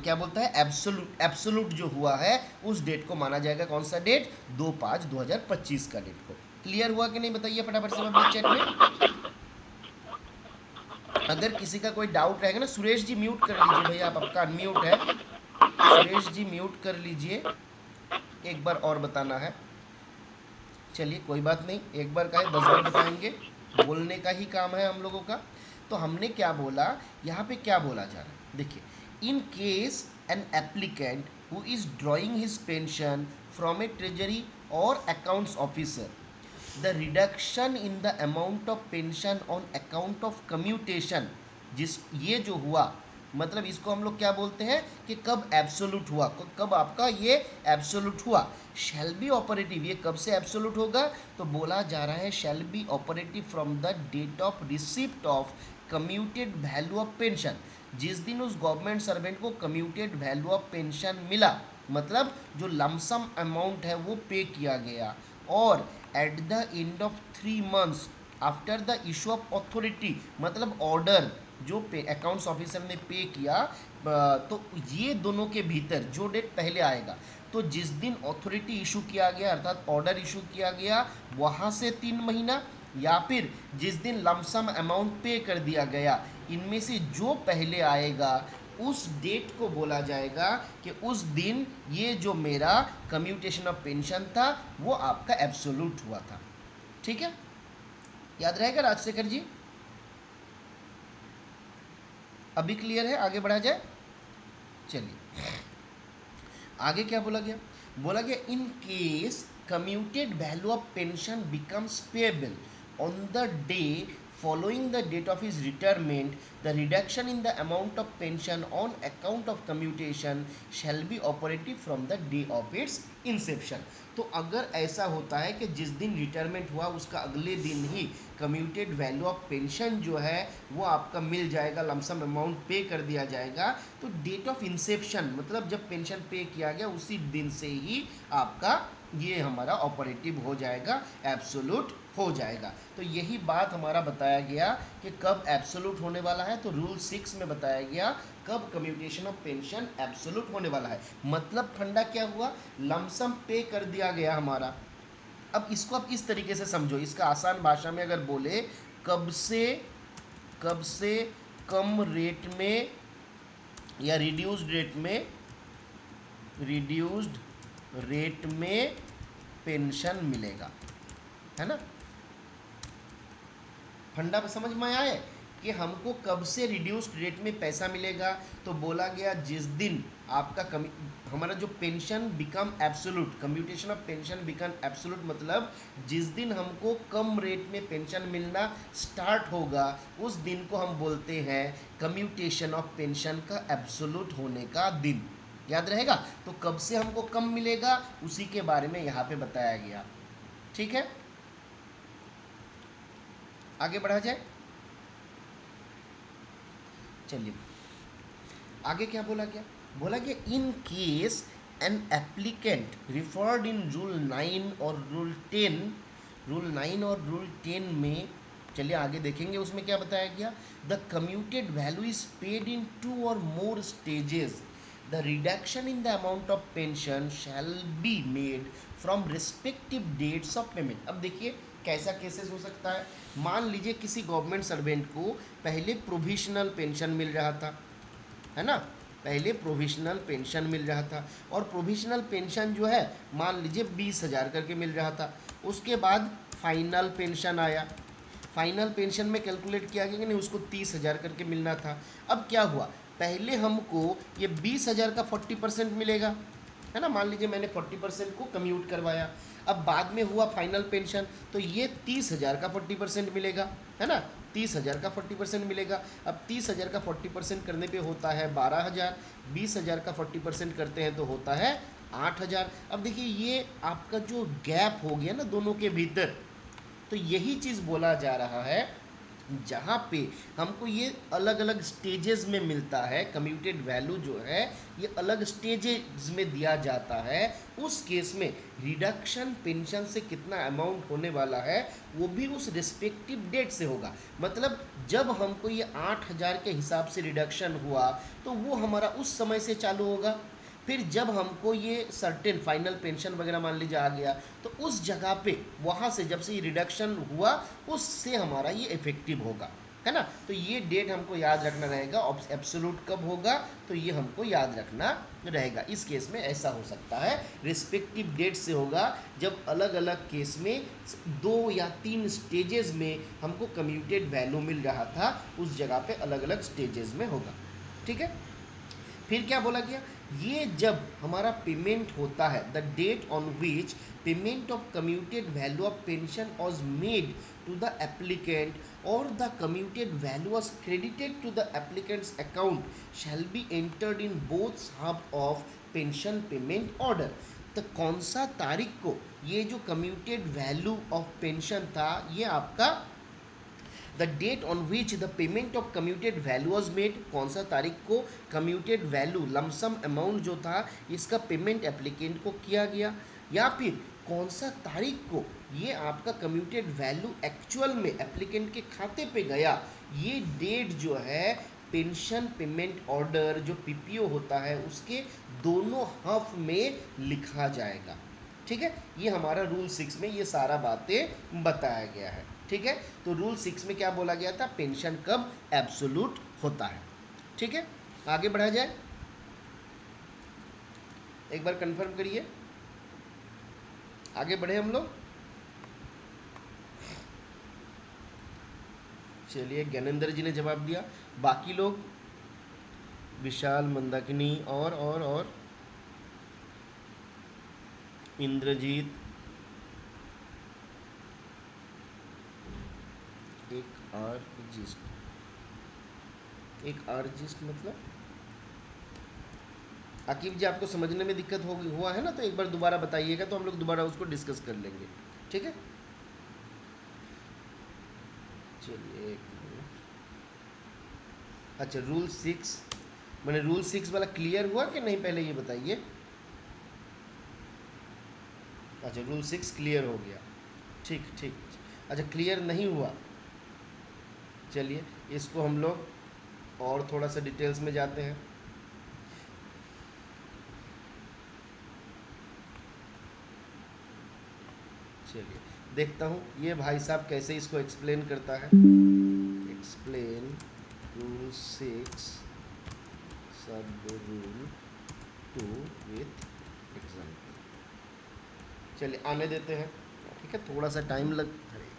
क्या बोलता है एब्सोल्यूट, एब्सोल्यूट जो हुआ है उस डेट को माना जाएगा, कौन सा डेट, 2/5/2025 का डेट को। क्लियर हुआ कि नहीं बताइए फटाफट से अपने चैट में। अगर किसी का कोई डाउट रहेगा ना, सुरेश जी म्यूट कर लीजिए भैया, आप आपका अनम्यूट है, सुरेश जी म्यूट कर लीजिए, एक बार और बताना है। चलिए कोई बात नहीं, एक बार कहे 10 बार बताएंगे, बोलने का ही काम है हम लोगों का। तो हमने क्या बोला, यहाँ पे क्या बोला जा रहा है, देखिए, in case an applicant who is drawing his pension from a treasury और accounts officer, the reduction in the amount of pension on account of commutation, जिस ये जो हुआ, मतलब इसको हम लोग क्या बोलते हैं कि कब एब्सोल्यूट हुआ, कब आपका ये एब्सोल्यूट हुआ, शैल बी ऑपरेटिव, ये कब से एब्सोल्यूट होगा, तो बोला जा रहा है shall be operative from the date of receipt of commuted value of pension, जिस दिन उस गवर्नमेंट सर्वेंट को कम्यूटेड वैल्यू ऑफ पेंशन मिला, मतलब जो लमसम अमाउंट है वो पे किया गया, और at the end of 3 months after the issue of authority, मतलब ऑर्डर जो पे अकाउंट्स ऑफिसर ने पे किया, तो ये दोनों के भीतर जो डेट पहले आएगा, तो जिस दिन अथॉरिटी इशू किया गया अर्थात ऑर्डर इशू किया गया वहाँ से 3 महीना, या फिर जिस दिन लमसम अमाउंट पे कर दिया गया, इनमें से जो पहले आएगा उस डेट को बोला जाएगा कि उस दिन ये जो मेरा कम्यूटेशन ऑफ पेंशन था वो आपका एब्सोल्यूट हुआ था, ठीक है, याद रहेगा राजशेखर जी, अभी क्लियर है, आगे बढ़ा जाए। चलिए आगे क्या बोला गया, बोला गया in case commuted value of pension becomes payable on the day following the date of his retirement, the reduction in the amount of pension on account of commutation shall be operative from the day of its inception। तो अगर ऐसा होता है कि जिस दिन retirement हुआ उसका अगले दिन ही कम्यूटेड वैल्यू ऑफ पेंशन जो है वो आपका मिल जाएगा, लमसम अमाउंट पे कर दिया जाएगा, तो डेट ऑफ इंसेप्शन मतलब जब पेंशन पे किया गया उसी दिन से ही आपका ये हमारा ऑपरेटिव हो जाएगा, एब्सोल्यूट हो जाएगा। तो यही बात हमारा बताया गया कि कब एब्सोल्यूट होने वाला है। तो रूल 6 में बताया गया कब कम्यूटेशन ऑफ पेंशन एब्सोल्यूट होने वाला है। मतलब फंडा क्या हुआ, लमसम पे कर दिया गया हमारा। अब इसको आप इस तरीके से समझो, इसका आसान भाषा में अगर बोले, कब से कम रेट में या रिड्यूस्ड रेट में पेंशन मिलेगा, है ना। फंडा समझ में आया है कि हमको कब से रिड्यूस्ड रेट में पैसा मिलेगा। तो बोला गया जिस दिन आपका हमारा जो pension become absolute, commutation of pension become absolute, मतलब जिस दिन हमको कम रेट में पेंशन मिलना स्टार्ट होगा उस दिन को हम बोलते हैं कम्यूटेशन ऑफ पेंशन का एब्सोल्यूट होने का दिन। याद रहेगा। तो कब से हमको कम मिलेगा उसी के बारे में यहाँ पे बताया गया। ठीक है, आगे बढ़ा जाए। चलिए आगे क्या बोला गया, बोला गया in case an applicant referred in rule 9 और रूल 9 और रूल 10 में, चलिए आगे देखेंगे उसमें क्या बताया गया। The commuted value is paid in 2 और more stages, the reduction in the amount of pension shall be made from respective dates of payment. अब देखिए कैसा केसेस हो सकता है। मान लीजिए किसी गवर्नमेंट सर्वेंट को पहले प्रोविजनल पेंशन मिल रहा था, है ना, पहले प्रोविजनल पेंशन मिल रहा था, और प्रोविजनल पेंशन जो है मान लीजिए 20,000 करके मिल रहा था। उसके बाद फाइनल पेंशन आया, फाइनल पेंशन में कैलकुलेट किया गया कि नहीं, उसको 30,000 करके मिलना था। अब क्या हुआ, पहले हमको ये 20,000 का 40% मिलेगा, है ना। मान लीजिए मैंने 40% को कम्यूट करवाया। अब बाद में हुआ फाइनल पेंशन, तो ये 30,000 का 40% मिलेगा, है ना। 30,000 का 40% मिलेगा। अब 30,000 का 40% करने पे होता है 12,000, 20,000 का 40% करते हैं तो होता है 8,000। अब देखिए ये आपका जो गैप हो गया ना दोनों के भीतर, तो यही चीज़ बोला जा रहा है जहाँ पे हमको ये अलग अलग स्टेजेस में मिलता है। कम्यूटेड वैल्यू जो है ये अलग स्टेजेस में दिया जाता है। उस केस में रिडक्शन पेंशन से कितना अमाउंट होने वाला है वो भी उस रिस्पेक्टिव डेट से होगा। मतलब जब हमको ये 8,000 के हिसाब से रिडक्शन हुआ तो वो हमारा उस समय से चालू होगा। फिर जब हमको ये सर्टेन फाइनल पेंशन वगैरह मान लीजिए आ गया, तो उस जगह पे वहाँ से जब से ये रिडक्शन हुआ उससे हमारा ये इफेक्टिव होगा, है ना। तो ये डेट हमको याद रखना रहेगा। एब्सोल्यूट कब होगा तो ये हमको याद रखना रहेगा। इस केस में ऐसा हो सकता है रिस्पेक्टिव डेट से होगा, जब अलग अलग केस में 2 या 3 स्टेजेस में हमको कम्यूटेड वैल्यू मिल रहा था, उस जगह पे अलग अलग स्टेजेस में होगा। ठीक है, फिर क्या बोला गया, ये जब हमारा पेमेंट होता है, the date on which payment of commuted value of pension was made to the applicant और the commuted value was credited to the applicant's account shall be entered in both half of pension payment order. तो कौन सा तारीख को ये जो commuted value of pension था, ये आपका the date on which the payment of commuted value was made, कौन सा तारीख को कम्यूटेड वैल्यू लमसम अमाउंट जो था इसका पेमेंट एप्लीकेंट को किया गया, या फिर कौन सा तारीख को ये आपका कम्यूटेड वैल्यू एक्चुअल में एप्लीकेंट के खाते पे गया। ये डेट जो है पेंशन पेमेंट ऑर्डर जो पीपीओ होता है उसके दोनों हाफ में लिखा जाएगा। ठीक है, ये हमारा रूल 6 में ये सारा बातें बताया गया है। ठीक है, तो रूल 6 में क्या बोला गया था, पेंशन कब एब्सोल्यूट होता है। ठीक है, आगे बढ़ा जाए, एक बार कंफर्म करिए, आगे बढ़े हम लोग। चलिए ज्ञानेंद्र जी ने जवाब दिया, बाकी लोग विशाल, मंदाकिनी और इंद्रजीत, एक आर्जिस्ट मतलब आकिब जी आपको समझने में दिक्कत हो हुआ है ना, तो एक बार दोबारा बताइएगा तो हम लोग दोबारा उसको डिस्कस कर लेंगे। ठीक है, चलिए एक मिनट। अच्छा रूल 6, मैंने रूल 6 वाला क्लियर हुआ कि नहीं पहले ये बताइए। अच्छा, रूल 6 क्लियर हो गया। ठीक ठीक। अच्छा, क्लियर नहीं हुआ, चलिए इसको हम लोग और थोड़ा सा डिटेल्स में जाते हैं। चलिए देखता हूँ ये भाई साहब कैसे इसको एक्सप्लेन करता है। एक्सप्लेन रूल 6 सब रूल 2 विथ एग्जाम्पल। चलिए आने देते हैं, ठीक है, थोड़ा सा टाइम लग, अरे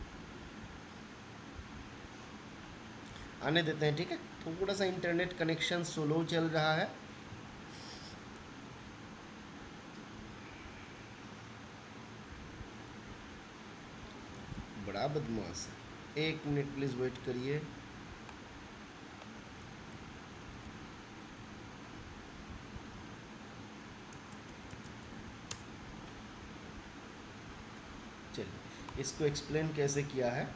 आने देते हैं, ठीक है, थोड़ा सा इंटरनेट कनेक्शन स्लो चल रहा है। बड़ा बदमाश है, 1 मिनट प्लीज़ वेट करिए। चलिए इसको एक्सप्लेन कैसे किया है।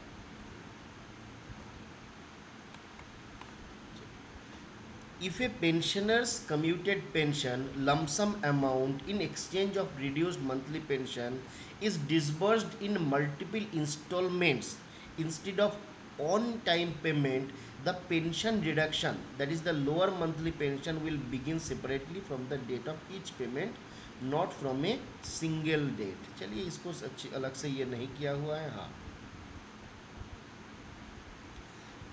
If a pensioner's commuted pension lump sum amount in exchange of reduced monthly pension is disbursed in multiple installments instead of on time payment, the pension deduction, that is the lower monthly pension, will begin separately from the date of each payment, not from a single date। चलिए इसको अच्छी अलग से ये नहीं किया हुआ है। हाँ,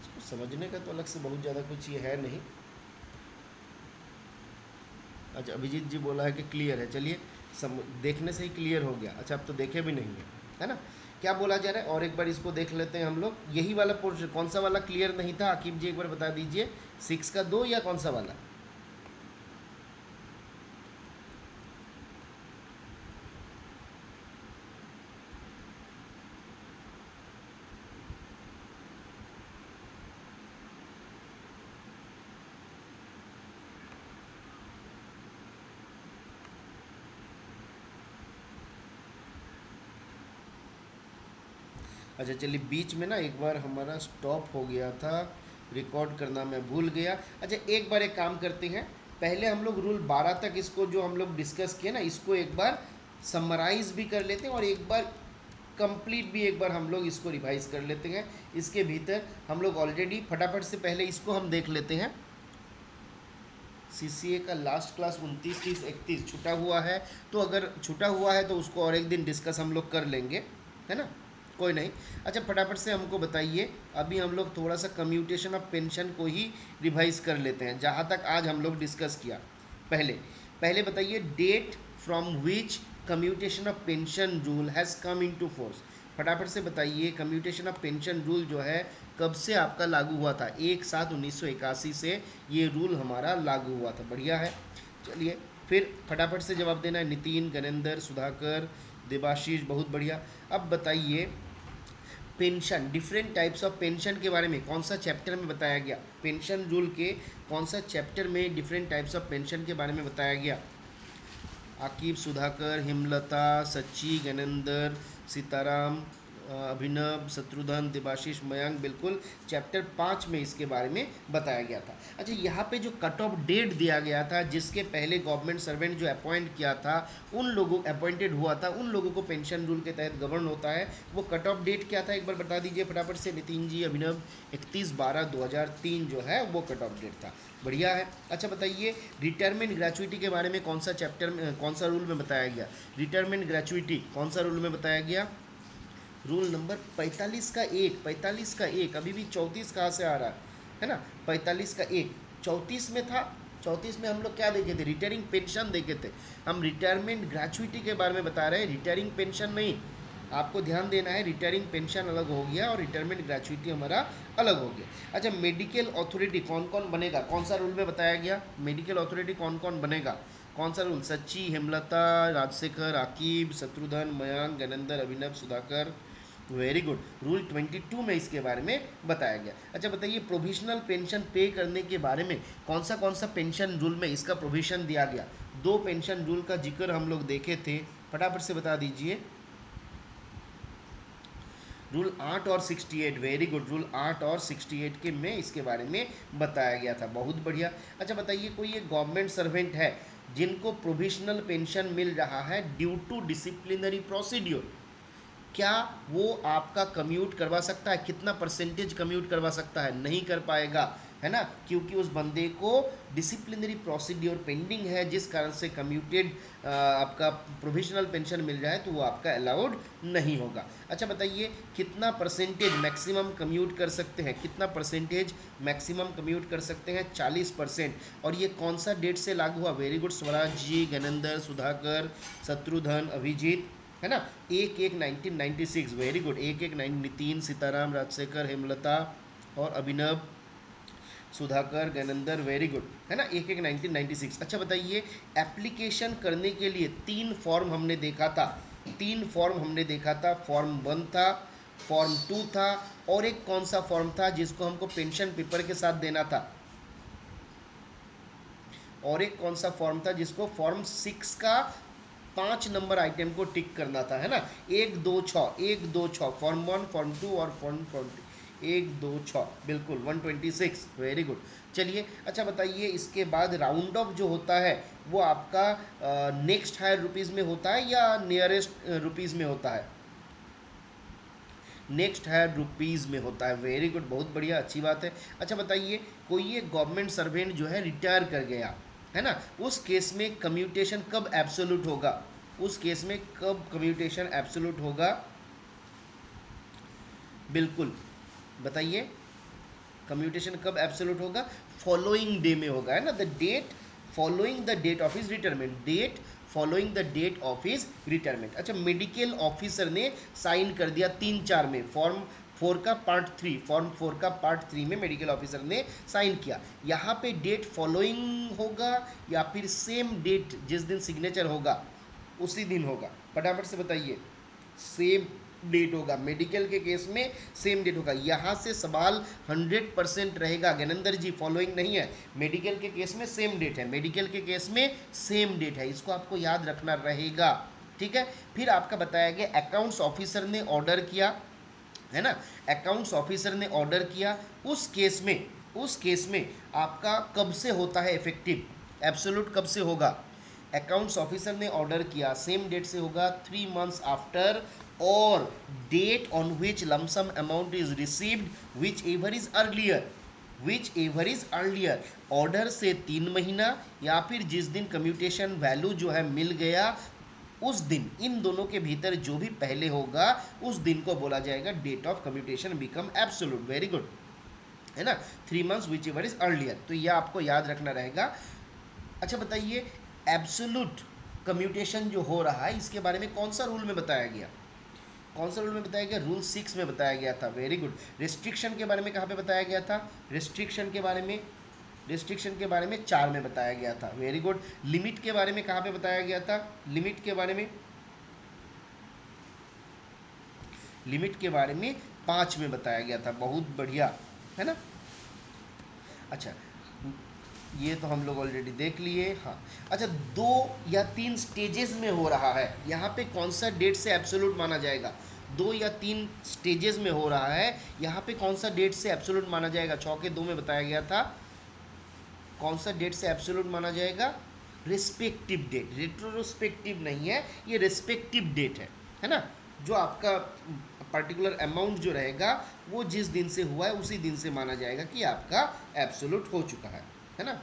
इसको समझने का तो अलग से बहुत ज़्यादा कुछ ये है नहीं। अच्छा, अभिजीत जी बोला है कि क्लियर है, चलिए देखने से ही क्लियर हो गया। अच्छा, अब तो देखे भी नहीं है ना, क्या बोला जा रहा है, और एक बार इसको देख लेते हैं हम लोग। यही वाला पोर्शन, कौन सा वाला क्लियर नहीं था आकिब जी, एक बार बता दीजिए, 6 का 2 या कौन सा वाला। अच्छा चलिए, बीच में ना एक बार हमारा स्टॉप हो गया था, रिकॉर्ड करना मैं भूल गया। अच्छा, एक बार एक काम करते हैं, पहले हम लोग रूल 12 तक इसको जो हम लोग डिस्कस किए ना, इसको एक बार समराइज भी कर लेते हैं और एक बार कंप्लीट भी एक बार हम लोग इसको रिवाइज कर लेते हैं। इसके भीतर हम लोग ऑलरेडी फटाफट से पहले इसको हम देख लेते हैं। सीसीए का लास्ट क्लास 29, 30, 31 छूटा हुआ है, तो अगर छूटा हुआ है तो उसको और एक दिन डिस्कस हम लोग कर लेंगे, है ना, कोई नहीं। अच्छा, फटाफट से हमको बताइए, अभी हम लोग थोड़ा सा कम्यूटेशन ऑफ पेंशन को ही रिवाइज कर लेते हैं, जहाँ तक आज हम लोग डिस्कस किया। पहले पहले बताइए, date from which commutation of pension rule has come into force. फटाफट से बताइए, कम्यूटेशन ऑफ पेंशन रूल जो है कब से आपका लागू हुआ था। 1/7/1981 से ये रूल हमारा लागू हुआ था। बढ़िया है, चलिए फिर फटाफट से जवाब देना है। नितिन, गणेंद्र, सुधाकर, देवाशीष, बहुत बढ़िया। अब बताइए, pension, different types of pension के बारे में कौन सा चैप्टर में बताया गया, पेंशन रूल के कौन सा चैप्टर में डिफरेंट टाइप्स ऑफ पेंशन के बारे में बताया गया। आकिब, सुधाकर, हेमलता, सच्ची, गणेंद्र, सीताराम, अभिनव, शत्रुघ्न, देवाशीष, मयंक, बिल्कुल चैप्टर 5 में इसके बारे में बताया गया था। अच्छा, यहाँ पे जो कट ऑफ डेट दिया गया था, जिसके पहले गवर्नमेंट सर्वेंट जो अपॉइंट किया था, उन लोगों अपॉइंटेड हुआ था, उन लोगों को पेंशन रूल के तहत गवर्न होता है। वो कट ऑफ डेट क्या था, एक बार बता दीजिए फटाफट से नितिन जी, अभिनव। 31/12/2003 जो है वो कट ऑफ डेट था। बढ़िया है। अच्छा बताइए, रिटायरमेंट ग्रेचुइटी के बारे में कौन सा चैप्टर में, कौन सा रूल में बताया गया। रिटायरमेंट ग्रेचुइटी कौन सा रूल में बताया गया। रूल नंबर 45 का 1, 45 का 1, अभी भी 34 कहाँ से आ रहा है ना। 45 का 1 34 में था। 34 में हम लोग क्या देखे थे, रिटायरिंग पेंशन देखे थे। हम रिटायरमेंट ग्रेचुइटी के बारे में बता रहे हैं, रिटायरिंग पेंशन नहीं। आपको ध्यान देना है, रिटायरिंग पेंशन अलग हो गया और रिटायरमेंट ग्रेचुइटी हमारा अलग हो गया। अच्छा, मेडिकल अथॉरिटी कौन कौन बनेगा, कौन सा रूल में बताया गया, मेडिकल अथॉरिटी कौन कौन बनेगा, कौन सा रूल। सच्ची, हेमलता, राजशेखर, आकिब, शत्रुघ्न, मयंक, गणेंद्र, अभिनव, सुधाकर, वेरी गुड। रूल 22 में इसके बारे में बताया गया। अच्छा बताइए, प्रोविजनल पेंशन पे करने के बारे में कौन सा पेंशन रूल में इसका प्रोविजन दिया गया। 2 पेंशन रूल का जिक्र हम लोग देखे थे, फटाफट से बता दीजिए। रूल 8 और 68, वेरी गुड, रूल 8 और 68 के में इसके बारे में बताया गया था। बहुत बढ़िया। अच्छा बताइए, कोई एक गवर्नमेंट सर्वेंट है जिनको प्रोविजनल पेंशन मिल रहा है ड्यू टू डिसिप्लिनरी प्रोसीड्योर, क्या वो आपका कम्यूट करवा सकता है? कितना परसेंटेज कम्यूट करवा सकता है? नहीं कर पाएगा, है ना, क्योंकि उस बंदे को डिसिप्लिनरी प्रोसीड्योर पेंडिंग है, जिस कारण से कम्यूटेड आपका प्रोविजनल पेंशन मिल रहा है, तो वो आपका अलाउड नहीं होगा। अच्छा बताइए, कितना परसेंटेज मैक्सिमम कम्यूट कर सकते हैं? कितना परसेंटेज मैक्सिमम कम्यूट कर सकते हैं? 40%। और ये कौन सा डेट से लागू हुआ? वेरी गुड, स्वराज जी, ज्ञानेंद्र, सुधाकर, शत्रुघ्न, अभिजीत, है ना, 1/1/1996, वेरी गुड, 1/1 नितिन, सीताराम, राजशेखर, हेमलता और अभिनव, सुधाकर, ज्ञानेंद्र, वेरी गुड, है ना, 1/1/1996। अच्छा बताइए, एप्लीकेशन करने के लिए 3 फॉर्म हमने देखा था, 3 फॉर्म हमने देखा था, फॉर्म 1 था, फॉर्म 2 था, और एक कौन सा फॉर्म था जिसको हमको पेंशन पेपर के साथ देना था? और एक कौन सा फॉर्म था जिसको फॉर्म 6 का 5 नंबर आइटम को टिक करना था, है ना, 1 2 6, 1 2 6, फॉर्म 1, फॉर्म 2 और फॉर्म 1 2 6, बिल्कुल 126, वेरी गुड। चलिए, अच्छा बताइए, इसके बाद राउंड ऑफ जो होता है वो आपका नेक्स्ट हायर रुपीज़ में होता है या नियरेस्ट रुपीज़ में होता है? नेक्स्ट हायर रुपीज़ में होता है, वेरी गुड, बहुत बढ़िया, अच्छी बात है। अच्छा बताइए, कोई एक गवर्नमेंट सर्वेंट जो है रिटायर कर गया, है ना, उस केस में कम्यूटेशन कब एब्सोल्यूट होगा? उस केस में कब कम्यूटेशन एब्सोल्यूट होगा? बिल्कुल, बताइए, कम्यूटेशन कब एब्सोल्यूट होगा? फॉलोइंग डे में होगा, है ना, the date following the date of his retirement, date following the date of his retirement. अच्छा, मेडिकल ऑफिसर ने साइन कर दिया 3/4 में, फॉर्म 4 का पार्ट 3, फॉर्म 4 का पार्ट 3 में मेडिकल ऑफिसर ने साइन किया, यहाँ पे डेट फॉलोइंग होगा या फिर सेम डेट जिस दिन सिग्नेचर होगा उसी दिन होगा? फटाफट से बताइए, सेम डेट होगा, मेडिकल के केस में सेम डेट होगा, यहाँ से सवाल 100% रहेगा। ज्ञानेंद्र जी, फॉलोइंग नहीं है, मेडिकल के केस में सेम डेट है, मेडिकल के केस में सेम डेट है, इसको आपको याद रखना रहेगा, ठीक है। फिर आपका बताया गया अकाउंट्स ऑफिसर ने ऑर्डर किया, है ना, अकाउंट्स ऑफिसर ने ऑर्डर किया, उस केस में आपका कब से होता है इफेक्टिव? एब्सोल्यूट कब से होगा? अकाउंट्स ऑफिसर ने ऑर्डर किया, सेम डेट से होगा, 3 मंथ्स आफ्टर और date on which lump sum amount is received whichever is earlier, order से 3 महीना या फिर जिस दिन कम्यूटेशन वैल्यू जो है मिल गया उस दिन, इन दोनों के भीतर जो भी पहले होगा उस दिन को बोला जाएगा date of commutation become absolute, very good, है ना, 3 months whichever is earlier, तो यह आपको याद रखना रहेगा। अच्छा बताइए, एब्सोल्यूट कम्यूटेशन जो हो रहा है इसके बारे में कौन सा रूल में बताया गया? कौन सा रूल में बताया गया? रूल 6 में बताया गया था, वेरी गुड। रिस्ट्रिक्शन के बारे में कहाँ पे बताया गया था? रिस्ट्रिक्शन के बारे में 4 में बताया गया था, वेरी गुड। लिमिट के बारे में कहाँ पे बताया गया था? लिमिट के बारे में 5 में बताया गया था, बहुत बढ़िया, है ना। अच्छा, ये तो हम लोग ऑलरेडी देख लिए, हाँ। अच्छा, 2 या 3 स्टेजेस में हो रहा है, यहाँ पे कौन सा डेट से एब्सोल्यूट माना जाएगा? 2 या 3 स्टेजेस में हो रहा है, यहाँ पे कौन सा डेट से एब्सोल्यूट माना जाएगा? 6 के 2 में बताया गया था, कौन सा डेट से एब्सोल्यूट माना जाएगा? रिस्पेक्टिव डेट, रेट्रोस्पेक्टिव नहीं है, ये रिस्पेक्टिव डेट है ना, जो आपका पर्टिकुलर अमाउंट जो रहेगा वो जिस दिन से हुआ है उसी दिन से माना जाएगा कि आपका एब्सोल्यूट हो चुका है ना।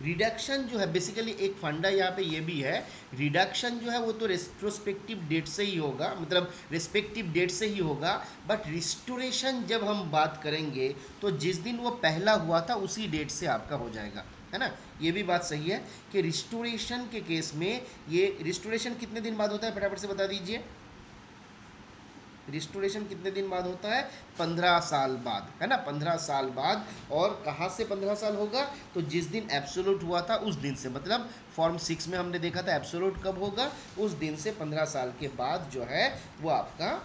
रिडक्शन जो है बेसिकली एक फंडा यहाँ पे ये भी है, रिडक्शन जो है वो तो रेट्रोस्पेक्टिव डेट से ही होगा, मतलब रिस्पेक्टिव डेट से ही होगा, बट रिस्टोरेशन जब हम बात करेंगे तो जिस दिन वो पहला हुआ था उसी डेट से आपका हो जाएगा, है ना। ये भी बात सही है कि रिस्टोरेशन के केस में, ये रिस्टोरेशन कितने दिन बाद होता है फटाफट से बता दीजिए? रिस्टोरेशन कितने दिन बाद होता है? 15 साल बाद, है ना, 15 साल बाद। और कहाँ से 15 साल होगा? तो जिस दिन एब्सोल्यूट हुआ था उस दिन से, मतलब फॉर्म 6 में हमने देखा था एब्सोल्यूट कब होगा, उस दिन से 15 साल के बाद जो है वो आपका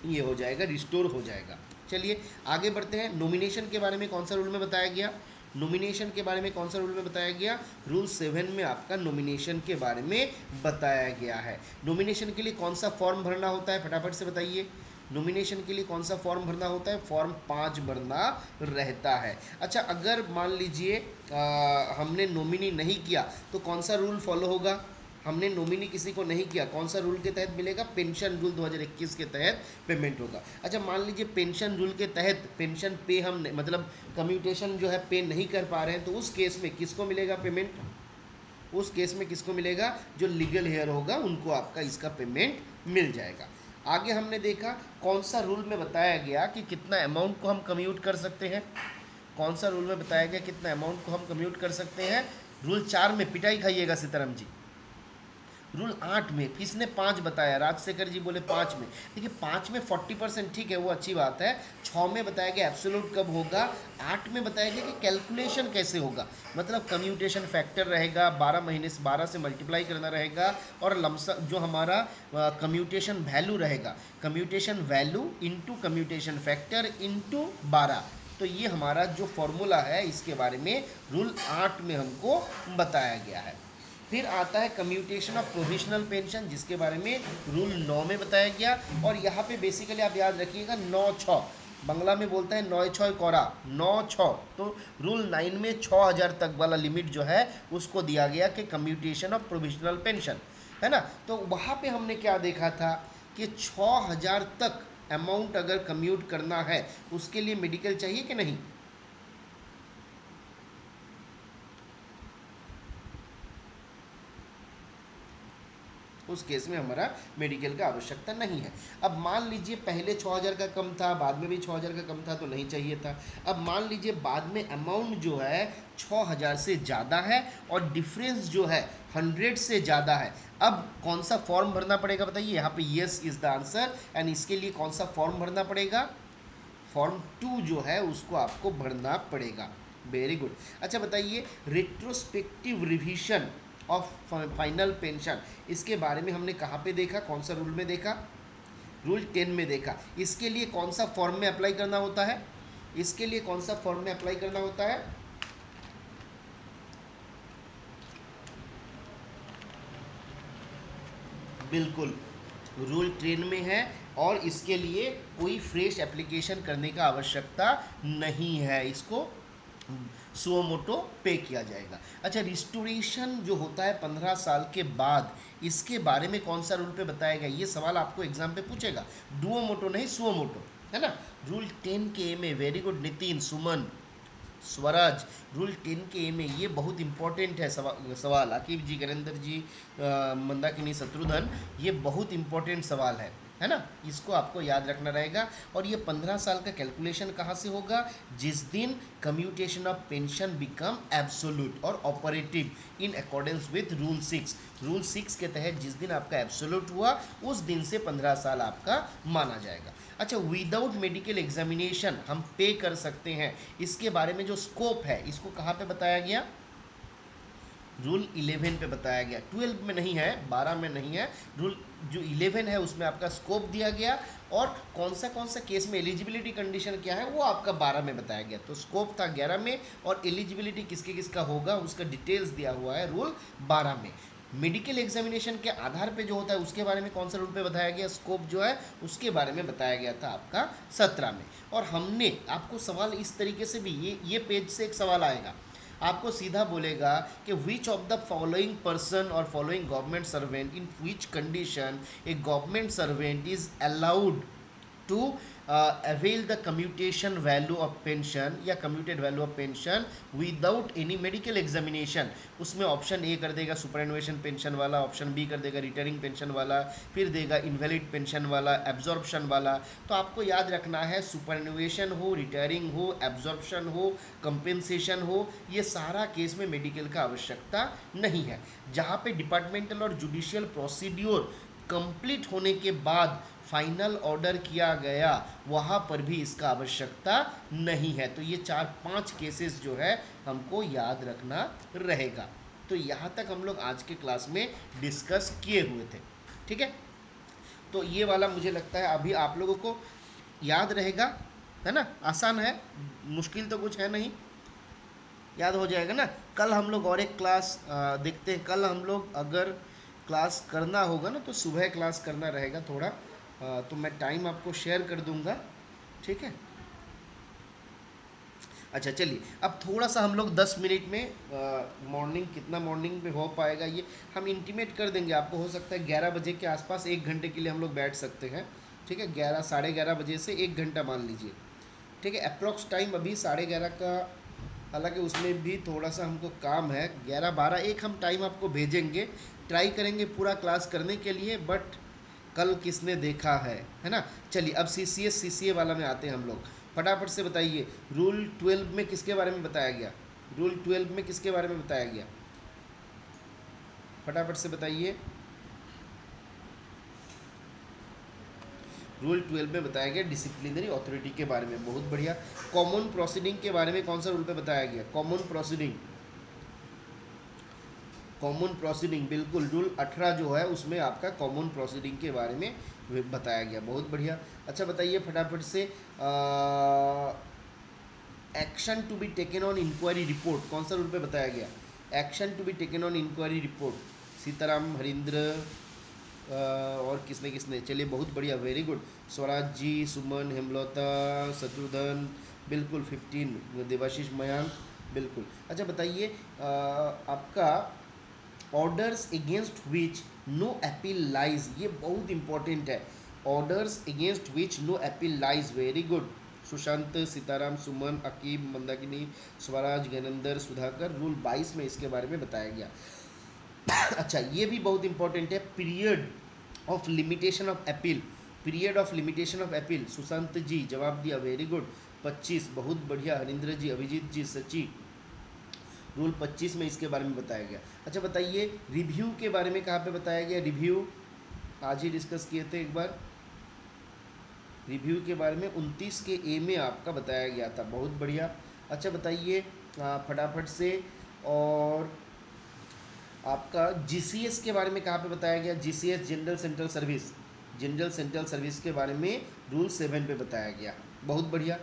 ये हो जाएगा, रिस्टोर हो जाएगा। चलिए आगे बढ़ते हैं। नॉमिनेशन के बारे में कौन सा रूल में बताया गया? नॉमिनेशन के बारे में कौन सा रूल में बताया गया? रूल 7 में आपका नॉमिनेशन के बारे में बताया गया है। नॉमिनेशन के लिए कौन सा फॉर्म भरना होता है फटाफट से बताइए? नॉमिनेशन के लिए कौन सा फॉर्म भरना होता है? फॉर्म 5 भरना रहता है। अच्छा, अगर मान लीजिए हमने नॉमिनी नहीं किया तो कौन सा रूल फॉलो होगा? हमने नॉमिनी किसी को नहीं किया, कौन सा रूल के तहत मिलेगा? पेंशन रूल 2021 के तहत पेमेंट होगा। अच्छा, मान लीजिए पेंशन रूल के तहत पेंशन पे हम मतलब कम्यूटेशन जो है पे नहीं कर पा रहे हैं, तो उस केस में किसको मिलेगा पेमेंट? उस केस में किसको मिलेगा? जो लीगल हेयर होगा उनको आपका इसका पेमेंट मिल जाएगा। आगे हमने देखा कौन सा रूल में बताया गया कि कितना अमाउंट को हम कम्यूट कर सकते हैं। कौन सा रूल में बताया गया कितना अमाउंट को हम कम्यूट कर सकते हैं? रूल 4 में पिटाई खाइएगा सीताराम जी। रूल 8 में, किसने 5 बताया? राजशेखर जी बोले 5 में। देखिए 5 में 40% ठीक है, वो अच्छी बात है। 6 में बताया गया एब्सोल्यूट कब होगा। 8 में बताया गया कि कैलकुलेशन कैसे होगा, मतलब कम्यूटेशन फैक्टर रहेगा, 12 महीने से 12 से मल्टीप्लाई करना रहेगा, और लमसम जो हमारा कम्यूटेशन वैल्यू रहेगा, commutation value into commutation factor into 12। तो ये हमारा जो फॉर्मूला है इसके बारे में रूल 8 में हमको बताया गया है। फिर आता है कम्यूटेशन ऑफ प्रोविजनल पेंशन, जिसके बारे में रूल 9 में बताया गया। और यहाँ पे बेसिकली आप याद रखिएगा 9-6, बंगला में बोलता है 9-6 कोरा, 9-6। तो रूल 9 में 6,000 तक वाला लिमिट जो है उसको दिया गया कि कम्यूटेशन ऑफ प्रोविजनल पेंशन, है ना। तो वहाँ पे हमने क्या देखा था कि 6,000 तक अमाउंट अगर कम्यूट करना है उसके लिए मेडिकल चाहिए कि नहीं? उस केस में हमारा मेडिकल का आवश्यकता नहीं है। अब मान लीजिए पहले 6,000 का कम था, बाद में भी 6,000 का कम था, तो नहीं चाहिए था। अब मान लीजिए बाद में अमाउंट जो है 6,000 से ज़्यादा है और डिफरेंस जो है 100 से ज़्यादा है। अब कौन सा फॉर्म भरना पड़ेगा बताइए? यहाँ पे yes is the answer. And इसके लिए कौन सा फॉर्म भरना पड़ेगा? फॉर्म 2 जो है उसको आपको भरना पड़ेगा। Very good. अच्छा बताइए, retrospective revision of final pension, इसके बारे में हमने कहाँ पे देखा? कौन सा रूल में देखा? रूल 10 में देखा। इसके लिए कौन सा फॉर्म में अप्लाई करना होता है? इसके लिए कौन सा फॉर्म में अप्लाई करना होता है? बिल्कुल, रूल 10 में है, और इसके लिए कोई फ्रेश एप्लीकेशन करने का आवश्यकता नहीं है, इसको सुओ मोटो पे किया जाएगा। अच्छा, रिस्टोरेशन जो होता है 15 साल के बाद, इसके बारे में कौन सा रूल पे बताया गया? ये सवाल आपको एग्जाम पे पूछेगा, डुओ मोटो नहीं सुओ मोटो, है ना। रूल 10 के ए में, वेरी गुड नितिन, सुमन, स्वराज, रूल 10 के ए में ये बहुत इंपॉर्टेंट है सवाल आकिब जी, गणेंद्र जी, मंदाकिनी, शत्रुघ्न, ये बहुत इंपॉर्टेंट सवाल है ना। इसको आपको याद रखना रहेगा। और ये 15 साल का कैलकुलेशन कहाँ से होगा? जिस दिन commutation of pension become absolute और operative in accordance with rule 6। Rule 6 के तहत जिस दिन आपका एब्सोल्यूट हुआ उस दिन से 15 साल आपका माना जाएगा। अच्छा, विदाउट मेडिकल एग्जामिनेशन हम पे कर सकते हैं, इसके बारे में जो स्कोप है इसको कहाँ पे बताया गया? रूल 11 पे बताया गया। 12 में नहीं है, 12 में नहीं है, रूल जो 11 है उसमें आपका स्कोप दिया गया, और कौन सा केस में एलिजिबिलिटी कंडीशन क्या है वो आपका 12 में बताया गया। तो स्कोप था 11 में, और एलिजिबिलिटी किसके किसका होगा उसका डिटेल्स दिया हुआ है रूल 12 में। मेडिकल एग्जामिनेशन के आधार पे जो होता है उसके बारे में कौन सा रूल पे बताया गया? स्कोप जो है उसके बारे में बताया गया था आपका 17 में। और हमने आपको सवाल इस तरीके से भी, ये पेज से एक सवाल आएगा, आपको सीधा बोलेगा कि which of the following person और following government servant in which condition a government servant is allowed to avail the commutation value of pension या commuted value of pension without any medical examination. उसमें option A कर देगा superannuation pension वाला, option B कर देगा retiring pension वाला, फिर देगा इनवैलिड पेंशन वाला, एब्जॉर्प्शन वाला। तो आपको याद रखना है, सुपरएनुएशन हो, रिटायरिंग हो, एब्जॉर्प्शन हो, कंपेंसेशन हो, ये सारा केस में मेडिकल का आवश्यकता नहीं है। जहाँ पे डिपार्टमेंटल और जुडिशियल प्रोसीड्योर कंप्लीट होने के बाद फाइनल ऑर्डर किया गया वहाँ पर भी इसका आवश्यकता नहीं है। तो ये 4-5 केसेस जो है हमको याद रखना रहेगा। तो यहाँ तक हम लोग आज के क्लास में डिस्कस किए हुए थे, ठीक है। तो ये वाला मुझे लगता है अभी आप लोगों को याद रहेगा, है ना, आसान है, मुश्किल तो कुछ है नहीं, याद हो जाएगा ना। कल हम लोग और एक क्लास देखते हैं। कल हम लोग अगर क्लास करना होगा ना तो सुबह क्लास करना रहेगा थोड़ा, तो मैं टाइम आपको शेयर कर दूंगा, ठीक है। अच्छा चलिए, अब थोड़ा सा हम लोग 10 मिनट में मॉर्निंग, कितना मॉर्निंग में हो पाएगा ये हम इंटीमेट कर देंगे आपको। हो सकता है 11 बजे के आसपास 1 घंटे के लिए हम लोग बैठ सकते हैं, ठीक है। 11 साढ़े 11 बजे से 1 घंटा मान लीजिए, ठीक है। अप्रॉक्स टाइम अभी 11:30 का, हालांकि उसमें भी थोड़ा सा हमको काम है। 11 12 1 हम टाइम आपको भेजेंगे, ट्राई करेंगे पूरा क्लास करने के लिए, बट कल किसने देखा है ना। चलिए अब सी सी ए वाला में आते हैं हम लोग। फटाफट से बताइए, रूल 12 में किसके बारे में बताया गया? रूल 12 में किसके बारे में बताया गया? फटाफट से बताइए। रूल 12 में बताया गया डिसिप्लिनरी अथॉरिटी के बारे में, बहुत बढ़िया। कॉमन प्रोसीडिंग के बारे में कौन सा रूल पे बताया गया? कॉमन प्रोसीडिंग, कॉमन प्रोसीडिंग, बिल्कुल रूल 18 जो है उसमें आपका कॉमन प्रोसीडिंग के बारे में बताया गया, बहुत बढ़िया। अच्छा बताइए फटाफट से, action to be taken on inquiry report कौन सा रूल पे बताया गया? Action to be taken on inquiry report, Sitaram, Harindra और किसने किसने, चलिए बहुत बढ़िया, वेरी गुड। स्वराज जी, सुमन, हेमलता, शत्रुघ्न, बिल्कुल 15, देवाशीष, मयांक, बिल्कुल। अच्छा बताइए, आपका orders against which no appeal lies, ये बहुत इंपॉर्टेंट है। Orders against which no appeal lies, very good. Sushant, Sitaram, Suman, Aqib, Mandakini, Swaraj, Gyanendra, Sudhakar, rule 22 में इसके बारे में बताया गया। अच्छा ये भी बहुत इंपॉर्टेंट है, period of limitation of appeal, period of limitation of appeal, Sushant ji जवाब दिया, वेरी गुड। 25, बहुत बढ़िया, हरिंद्र जी, अभिजीत जी, सची, रूल 25 में इसके बारे में बताया गया। अच्छा बताइए, रिव्यू के बारे में कहाँ पे बताया गया? रिव्यू आज ही डिस्कस किए थे एक बार, रिव्यू के बारे में 29 के ए में आपका बताया गया था, बहुत बढ़िया। अच्छा बताइए फटाफट से, और आपका जीसीएस के बारे में कहाँ पे बताया गया? GCS, general central service, general central service के बारे में रूल 7 पे बताया गया, बहुत बढ़िया।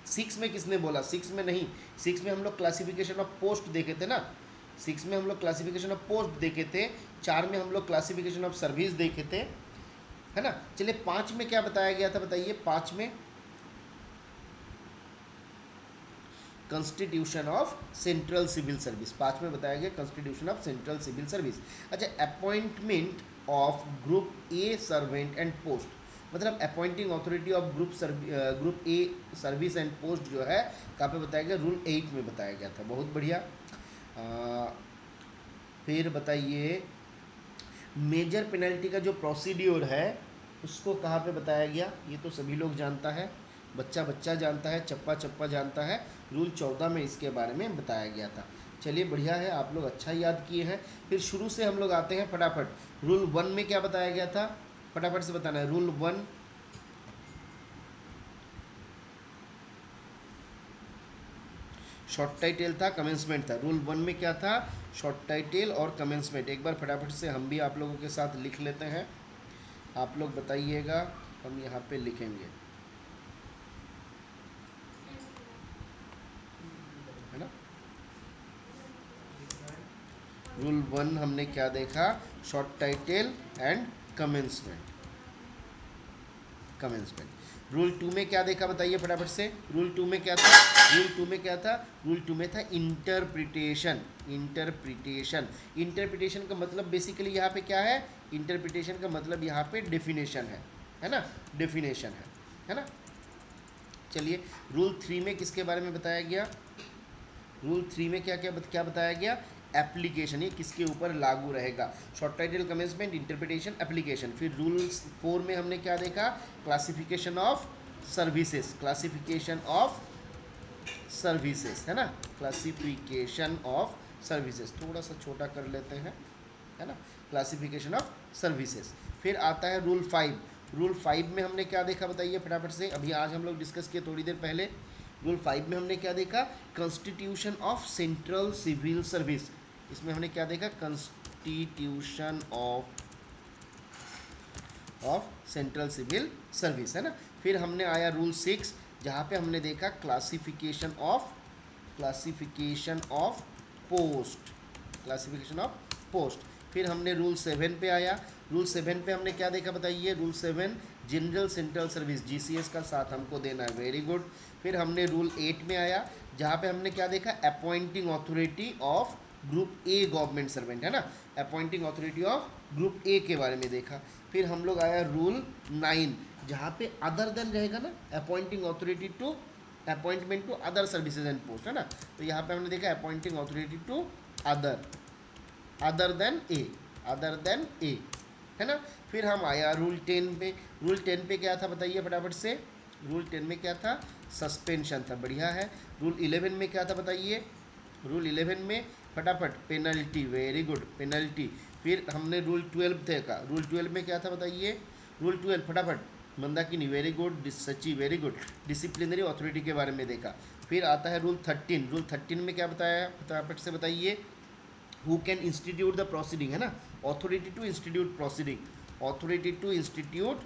6 में किसने बोला? 6 में नहीं, 6 में हम लोग क्लासिफिकेशन ऑफ पोस्ट देखे थे ना, 6 में हम लोग क्लासिफिकेशन ऑफ पोस्ट देखे थे, 4 में हम लोग क्लासिफिकेशन ऑफ सर्विस देखे थे, है ना। चलिए 5 में क्या बताया गया था बताइए? 5 में constitution of central civil service, 5 में बताया गया constitution of central civil service. अच्छा appointment of group A servant and post, मतलब appointing authority of group A service and post जो है कहाँ पे बताया गया? रूल 8 में बताया गया था, बहुत बढ़िया। फिर बताइए, मेजर पेनल्टी का जो प्रोसीड्योर है उसको कहाँ पे बताया गया? ये तो सभी लोग जानता है, बच्चा बच्चा जानता है, चप्पा चप्पा जानता है, रूल 14 में इसके बारे में बताया गया था। चलिए बढ़िया है, आप लोग अच्छा याद किए हैं। फिर शुरू से हम लोग आते हैं फटाफट। रूल 1 में क्या बताया गया था? फटाफट से बताना है। रूल 1, शॉर्ट टाइटल था, कमेंसमेंट था। रूल 1 में क्या था? शॉर्ट टाइटल और कमेंसमेंट। एक बार फटाफट से हम भी आप लोगों के साथ लिख लेते हैं, आप लोग बताइएगा, हम यहाँ पे लिखेंगे, है ना। रूल 1 हमने क्या देखा? Short title and commencement, commencement. Rule 2 में क्या देखा बताइए फटाफट से? रूल 2 में क्या था? रूल 2 में क्या था? रूल 2 में था इंटरप्रिटेशन, इंटरप्रिटेशन। इंटरप्रिटेशन का मतलब बेसिकली यहाँ पे क्या है? इंटरप्रिटेशन का मतलब यहाँ पे डेफिनेशन है ना, डेफिनेशन है ना। चलिए रूल 3 में किसके बारे में बताया गया? रूल 3 में क्या क्या क्या बताया गया? एप्लीकेशन, ये किसके ऊपर लागू रहेगा? Short title, commencement, interpretation, application. फिर रूल 4 में हमने क्या देखा? Classification of services, classification of services, है ना, क्लासिफिकेशन ऑफ सर्विसेज। थोड़ा सा छोटा कर लेते हैं, है ना, क्लासिफिकेशन ऑफ सर्विसेज। फिर आता है रूल 5। रूल 5 में हमने क्या देखा बताइए फटाफट से? अभी आज हम लोग डिस्कस किए थोड़ी देर पहले। रूल 5 में हमने क्या देखा? Constitution of central civil service. इसमें हमने क्या देखा? Constitution of central civil service, है ना। फिर हमने आया रूल 6, जहाँ पे हमने देखा classification of post, classification of post. फिर हमने रूल 7 पे आया। रूल 7 पे हमने क्या देखा बताइए? Rule 7 general central service GCS का साथ हमको देना है, वेरी गुड। फिर हमने रूल 8 में आया, जहाँ पे हमने क्या देखा? Appointing authority of group A government servant, है ना, अपॉइंटिंग अथॉरिटी ऑफ ग्रुप ए के बारे में देखा। फिर हम लोग आया रूल 9, जहाँ पे अदर देन रहेगा ना, appointing authority to appointment to other services and post, है ना। तो यहाँ पे हमने देखा appointing authority to other other than A, other than A, है ना। फिर हम आया रूल 10 पे। रूल 10 पे क्या था बताइए फटाफट से? रूल 10 में क्या था? सस्पेंशन था, बढ़िया है। रूल 11 में क्या था बताइए? रूल 11 में फटाफट पेनल्टी, वेरी गुड, पेनल्टी। फिर हमने रूल 12 देखा। रूल 12 में क्या था बताइए? रूल 12 फटाफट मंदाकिनी, वेरी गुड, सची, वेरी गुड, डिसिप्लिनरी अथॉरिटी के बारे में देखा। फिर आता है रूल 13। रूल 13 में क्या बताया? फटाफट से बताइए। Who can institute the proceeding, है ना, authority to institute proceeding, authority to institute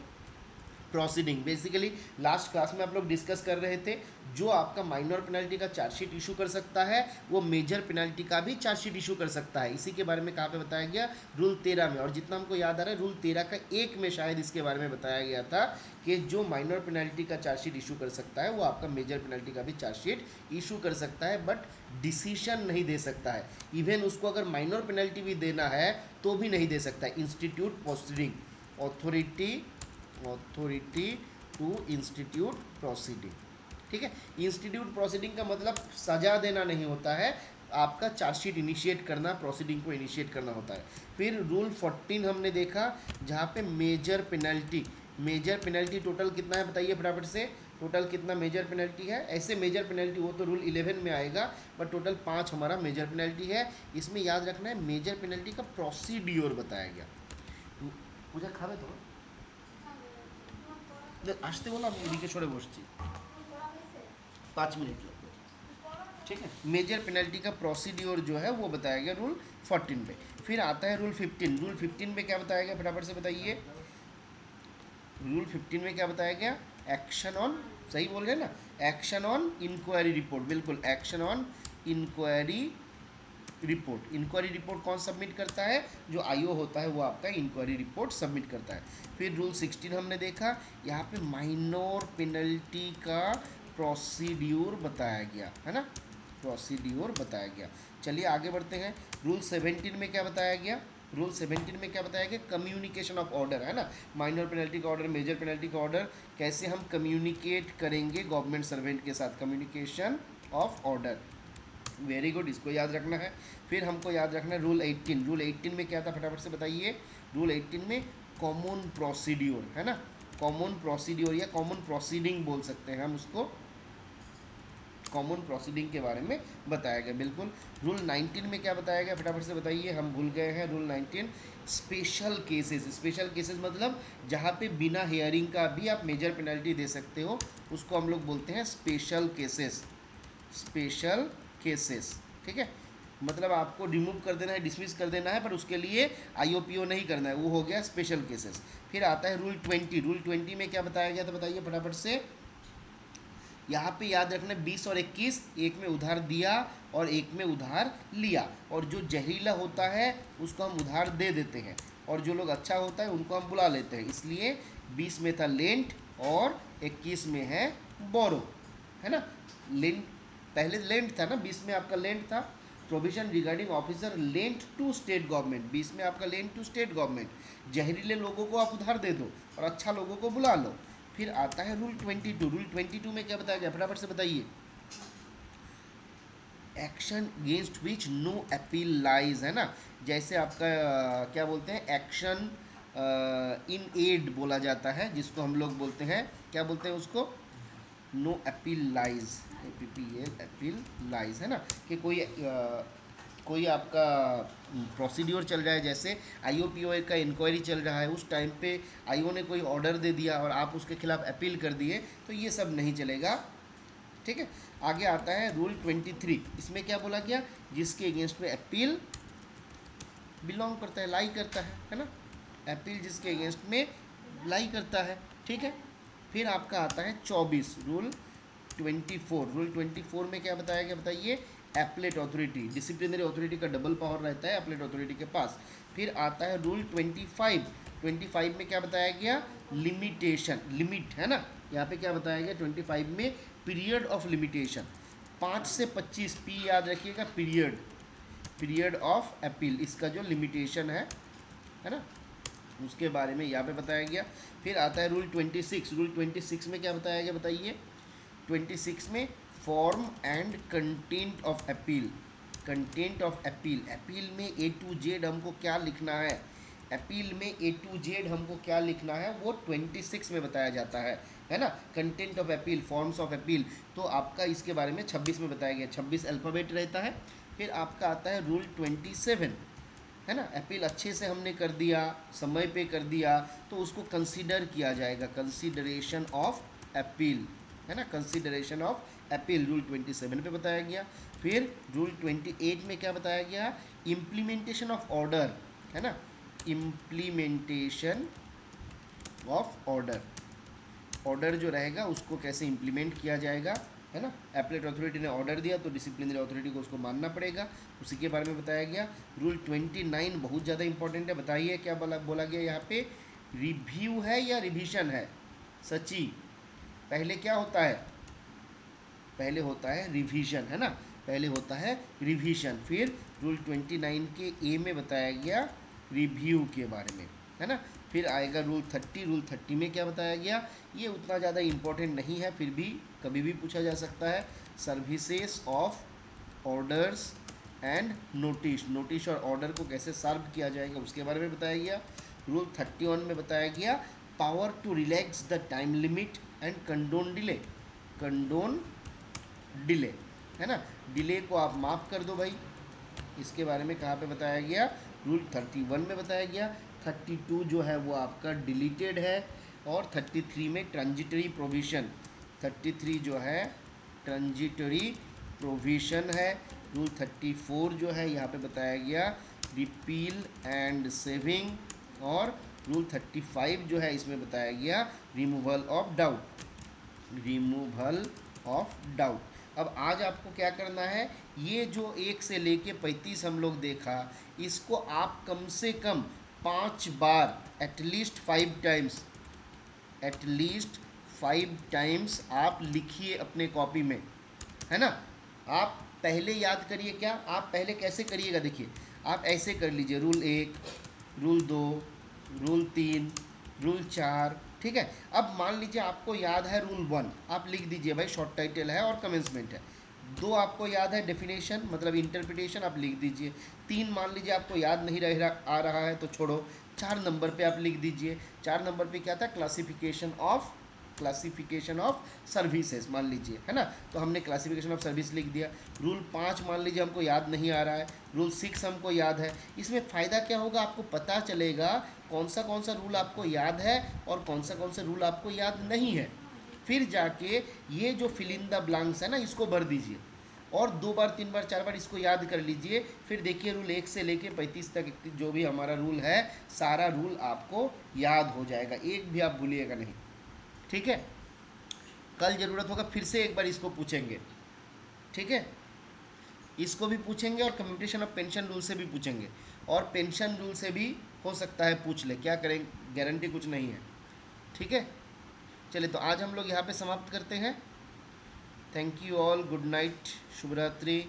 proceeding. Basically last class में आप लोग डिस्कस कर रहे थे, जो आपका माइनर पेनल्टी का चार्जशीट इशू कर सकता है वो मेजर पेनल्टी का भी चार्जशीट इशू कर सकता है। इसी के बारे में कहाँ पे बताया गया? रूल 13 में। और जितना हमको याद आ रहा है रूल 13 का 1 में शायद इसके बारे में बताया गया था कि जो माइनर पेनल्टी का चार्जशीट इशू कर सकता है वो आपका मेजर पेनल्टी का भी चार्जशीट इशू कर सकता है, बट डिसीशन नहीं दे सकता है। इवन उसको अगर माइनर पेनल्टी भी देना है तो भी नहीं दे सकता है। Institute proceeding, authority to institute proceeding, ठीक है। इंस्टीट्यूट प्रोसीडिंग का मतलब सजा देना नहीं होता है, आपका चार्जशीट इनिशिएट करना, प्रोसीडिंग को इनिशिएट करना होता है। फिर रूल 14 हमने देखा, जहाँ पे major penalty, major penalty total कितना है बताइए फटाफट से? टोटल कितना मेजर पेनल्टी है? ऐसे मेजर पेनल्टी वो तो रूल 11 में आएगा, बट टोटल 5 हमारा मेजर पेनल्टी है। इसमें याद रखना है मेजर पेनल्टी का प्रोसीड्योर बताया गया। पूजा खावे तो আসতে বলো, আমি এদিকে সরে বসছি, 5 मिनट लगते हैं, ठीक है। मेजर पेनल्टी का प्रोसीड्योर जो है वो बताया गया रूल 14 पे। फिर आता है रूल 15। रूल 15 में क्या बताया गया फटाफट से बताइए? रूल 15 में क्या बताया गया? एक्शन ऑन, सही बोल रहे हैं ना, एक्शन ऑन इंक्वायरी रिपोर्ट, बिल्कुल, action on inquiry report. Inquiry report कौन सबमिट करता है? जो आईओ होता है वो आपका इंक्वायरी रिपोर्ट सबमिट करता है। फिर रूल 16 हमने देखा, यहाँ पे माइनर पेनल्टी का प्रोसीड्यूर बताया गया, है ना, प्रोसीड्यूर बताया गया। चलिए आगे बढ़ते हैं। रूल 17 में क्या बताया गया? रूल 17 में क्या बताया गया? कम्युनिकेशन ऑफ ऑर्डर, है ना, माइनर पेनल्टी का ऑर्डर, मेजर पेनल्टी का ऑर्डर, कैसे हम कम्युनिकेट करेंगे गवर्नमेंट सर्वेंट के साथ, communication of order, very good, इसको याद रखना है। फिर हमको याद रखना है रूल 18। रूल 18 में क्या था फटाफट से बताइए? रूल 18 में कॉमन प्रोसीड्योर, है ना, कॉमन प्रोसीड्योर या कॉमन प्रोसीडिंग बोल सकते हैं हम उसको, कॉमन प्रोसीडिंग के बारे में बताया गया, बिल्कुल। रूल 19 में क्या बताया गया फटाफट से बताइए? हम भूल गए हैं। Rule 19 special cases, special cases मतलब जहाँ पे बिना हियरिंग का भी आप मेजर पेनल्टी दे सकते हो, उसको हम लोग बोलते हैं स्पेशल केसेस, स्पेशल केसेस, ठीक है। मतलब आपको रिमूव कर देना है, डिसमिस कर देना है, पर उसके लिए आईओपीओ नहीं करना है, वो हो गया स्पेशल केसेस। फिर आता है रूल 20। रूल 20 में क्या बताया गया था बताइए फटाफट से? यहाँ पे याद रखना 20 और 21, एक में उधार दिया और एक में उधार लिया, और जो जहरीला होता है उसको हम उधार दे देते हैं, और जो लोग अच्छा होता है उनको हम बुला लेते हैं। इसलिए 20 में था लेंट और 21 में है बोरो, है ना। लेंट, पहले लेंट था ना, 20 में आपका लेंट था, provision regarding officer lent to state government, 20 में आपका लेंट टू स्टेट गवर्नमेंट, जहरीले लोगों को आप उधार दे दो और अच्छा लोगों को बुला लो। फिर आता है रूल 22। रूल 22 में क्या बताया गया फटाफट से बताइए? Action against which no appeal lies, है ना, जैसे आपका क्या बोलते हैं, एक्शन इन एड बोला जाता है, जिसको हम लोग बोलते हैं, क्या बोलते हैं उसको? No appeal lies, APPL, appeal lies, है ना, कि कोई आपका प्रोसीड्योर चल रहा है, जैसे आईओपीओ का इंक्वायरी चल रहा है, उस टाइम पे आईओ ने कोई ऑर्डर दे दिया और आप उसके खिलाफ अपील कर दिए, तो ये सब नहीं चलेगा, ठीक है। आगे आता है रूल 23। इसमें क्या बोला गया? जिसके अगेंस्ट में अपील बिलोंग करता है, लाई करता है ना, अपील जिसके अगेंस्ट में लाई करता है, ठीक है। फिर आपका आता है 24, रूल 24। रूल 24 में क्या बताया गया बताइए? एपलेट अथॉरिटी, डिसिप्लिनरी अथॉरिटी का डबल पावर रहता है एपलेट अथॉरिटी के पास। फिर आता है रूल 25। 25 में क्या बताया गया, लिमिटेशन, लिमिट है ना, यहाँ पे क्या बताया गया 25 में, पीरियड ऑफ लिमिटेशन। 5 से 25, पी याद रखिएगा, पीरियड, पीरियड ऑफ अपील, इसका जो लिमिटेशन है ना, उसके बारे में यहाँ पे बताया गया। फिर आता है रूल 26। रूल 26 में क्या बताया गया बताइए, 26 में form and content of appeal. Content of appeal, appeal में ए टू जेड हमको क्या लिखना है, अपील में ए टू जेड हमको क्या लिखना है, वो 26 में बताया जाता है ना। Content of appeal, forms of appeal, तो आपका इसके बारे में 26 में बताया गया, 26 अल्फ़ाबेट रहता है। फिर आपका आता है रूल 27, है ना, अपील अच्छे से हमने कर दिया, समय पे कर दिया, तो उसको कंसीडर किया जाएगा, कंसीडरेशन ऑफ अपील, है ना, कंसीडरेशन ऑफ अपील, रूल 27 पे बताया गया। फिर रूल 28 में क्या बताया गया, इम्प्लीमेंटेशन ऑफ ऑर्डर, है ना, इम्प्लीमेंटेशन ऑफ ऑर्डर, ऑर्डर जो रहेगा उसको कैसे इम्प्लीमेंट किया जाएगा, है ना। एपलेट अथॉरिटी ने ऑर्डर दिया तो डिसिप्लिनरी अथॉरिटी को उसको मानना पड़ेगा, उसी के बारे में बताया गया। रूल 29 बहुत ज़्यादा इंपॉर्टेंट है, बताइए क्या बोला गया यहाँ पे, रिव्यू है या रिविजन है, सची, पहले क्या होता है, पहले होता है रिवीजन, है ना, पहले होता है रिवीजन। फिर रूल 29 के ए में बताया गया रिव्यू के बारे में, है ना। फिर आएगा रूल 30। रूल 30 में क्या बताया गया, ये उतना ज़्यादा इम्पोर्टेंट नहीं है, फिर भी कभी भी पूछा जा सकता है, services of orders and notice, notice और ऑर्डर को कैसे सर्व किया जाएगा उसके बारे में बताया गया। रूल 31 में बताया गया power to relax the time limit and condone delay, condone delay, है ना, डिले को आप माफ़ कर दो भाई, इसके बारे में कहाँ पे बताया गया, रूल 31 में बताया गया। 32 जो है वो आपका डिलीटेड है, और 33 में ट्रांजिटरी प्रोविज़न, 33 जो है ट्रांजिटरी प्रोविज़न है। रूल 34 जो है यहाँ पे बताया गया रिपील एंड सेविंग, और रूल 35 जो है इसमें बताया गया removal of doubt, removal of doubt. अब आज आपको क्या करना है, ये जो 1 से लेके 35 हम लोग देखा, इसको आप कम से कम 5 बार, एटलीस्ट 5 टाइम्स, एटलीस्ट 5 टाइम्स आप लिखिए अपने कॉपी में, है ना। आप पहले याद करिए, क्या आप पहले कैसे करिएगा, देखिए आप ऐसे कर लीजिए, रूल 1, रूल 2, रूल 3, रूल 4, ठीक है। अब मान लीजिए आपको याद है रूल 1, आप लिख दीजिए भाई, शॉर्ट टाइटल है और कमेंसमेंट है। 2 आपको याद है डेफिनेशन मतलब इंटरप्रिटेशन, आप लिख दीजिए। 3 मान लीजिए आपको याद नहीं आ रहा है तो छोड़ो, 4 नंबर पे आप लिख दीजिए। 4 नंबर पे क्या था, क्लासिफिकेशन ऑफ सर्विसेज मान लीजिए, है ना, तो हमने क्लासिफिकेशन ऑफ सर्विस लिख दिया। रूल 5 मान लीजिए हमको याद नहीं आ रहा है, रूल 6 हमको याद है। इसमें फ़ायदा क्या होगा, आपको पता चलेगा कौन सा रूल आपको याद है और कौन सा रूल आपको याद नहीं है। फिर जाके ये जो फिल इन द ब्लैंक्स है ना, इसको भर दीजिए, और 2 बार 3 बार 4 बार इसको याद कर लीजिए। फिर देखिए रूल 1 से लेके 35 तक जो भी हमारा रूल है, सारा रूल आपको याद हो जाएगा, एक भी आप भूलिएगा नहीं, ठीक है। कल ज़रूरत होगा फिर से एक बार इसको पूछेंगे, ठीक है, इसको भी पूछेंगे और कम्यूटेशन ऑफ पेंशन रूल से भी पूछेंगे, और पेंशन रूल से भी हो सकता है पूछ ले, क्या करें, गारंटी कुछ नहीं है, ठीक है। चलिए तो आज हम लोग यहाँ पे समाप्त करते हैं। Thank you all, good night, शुभ रात्रि।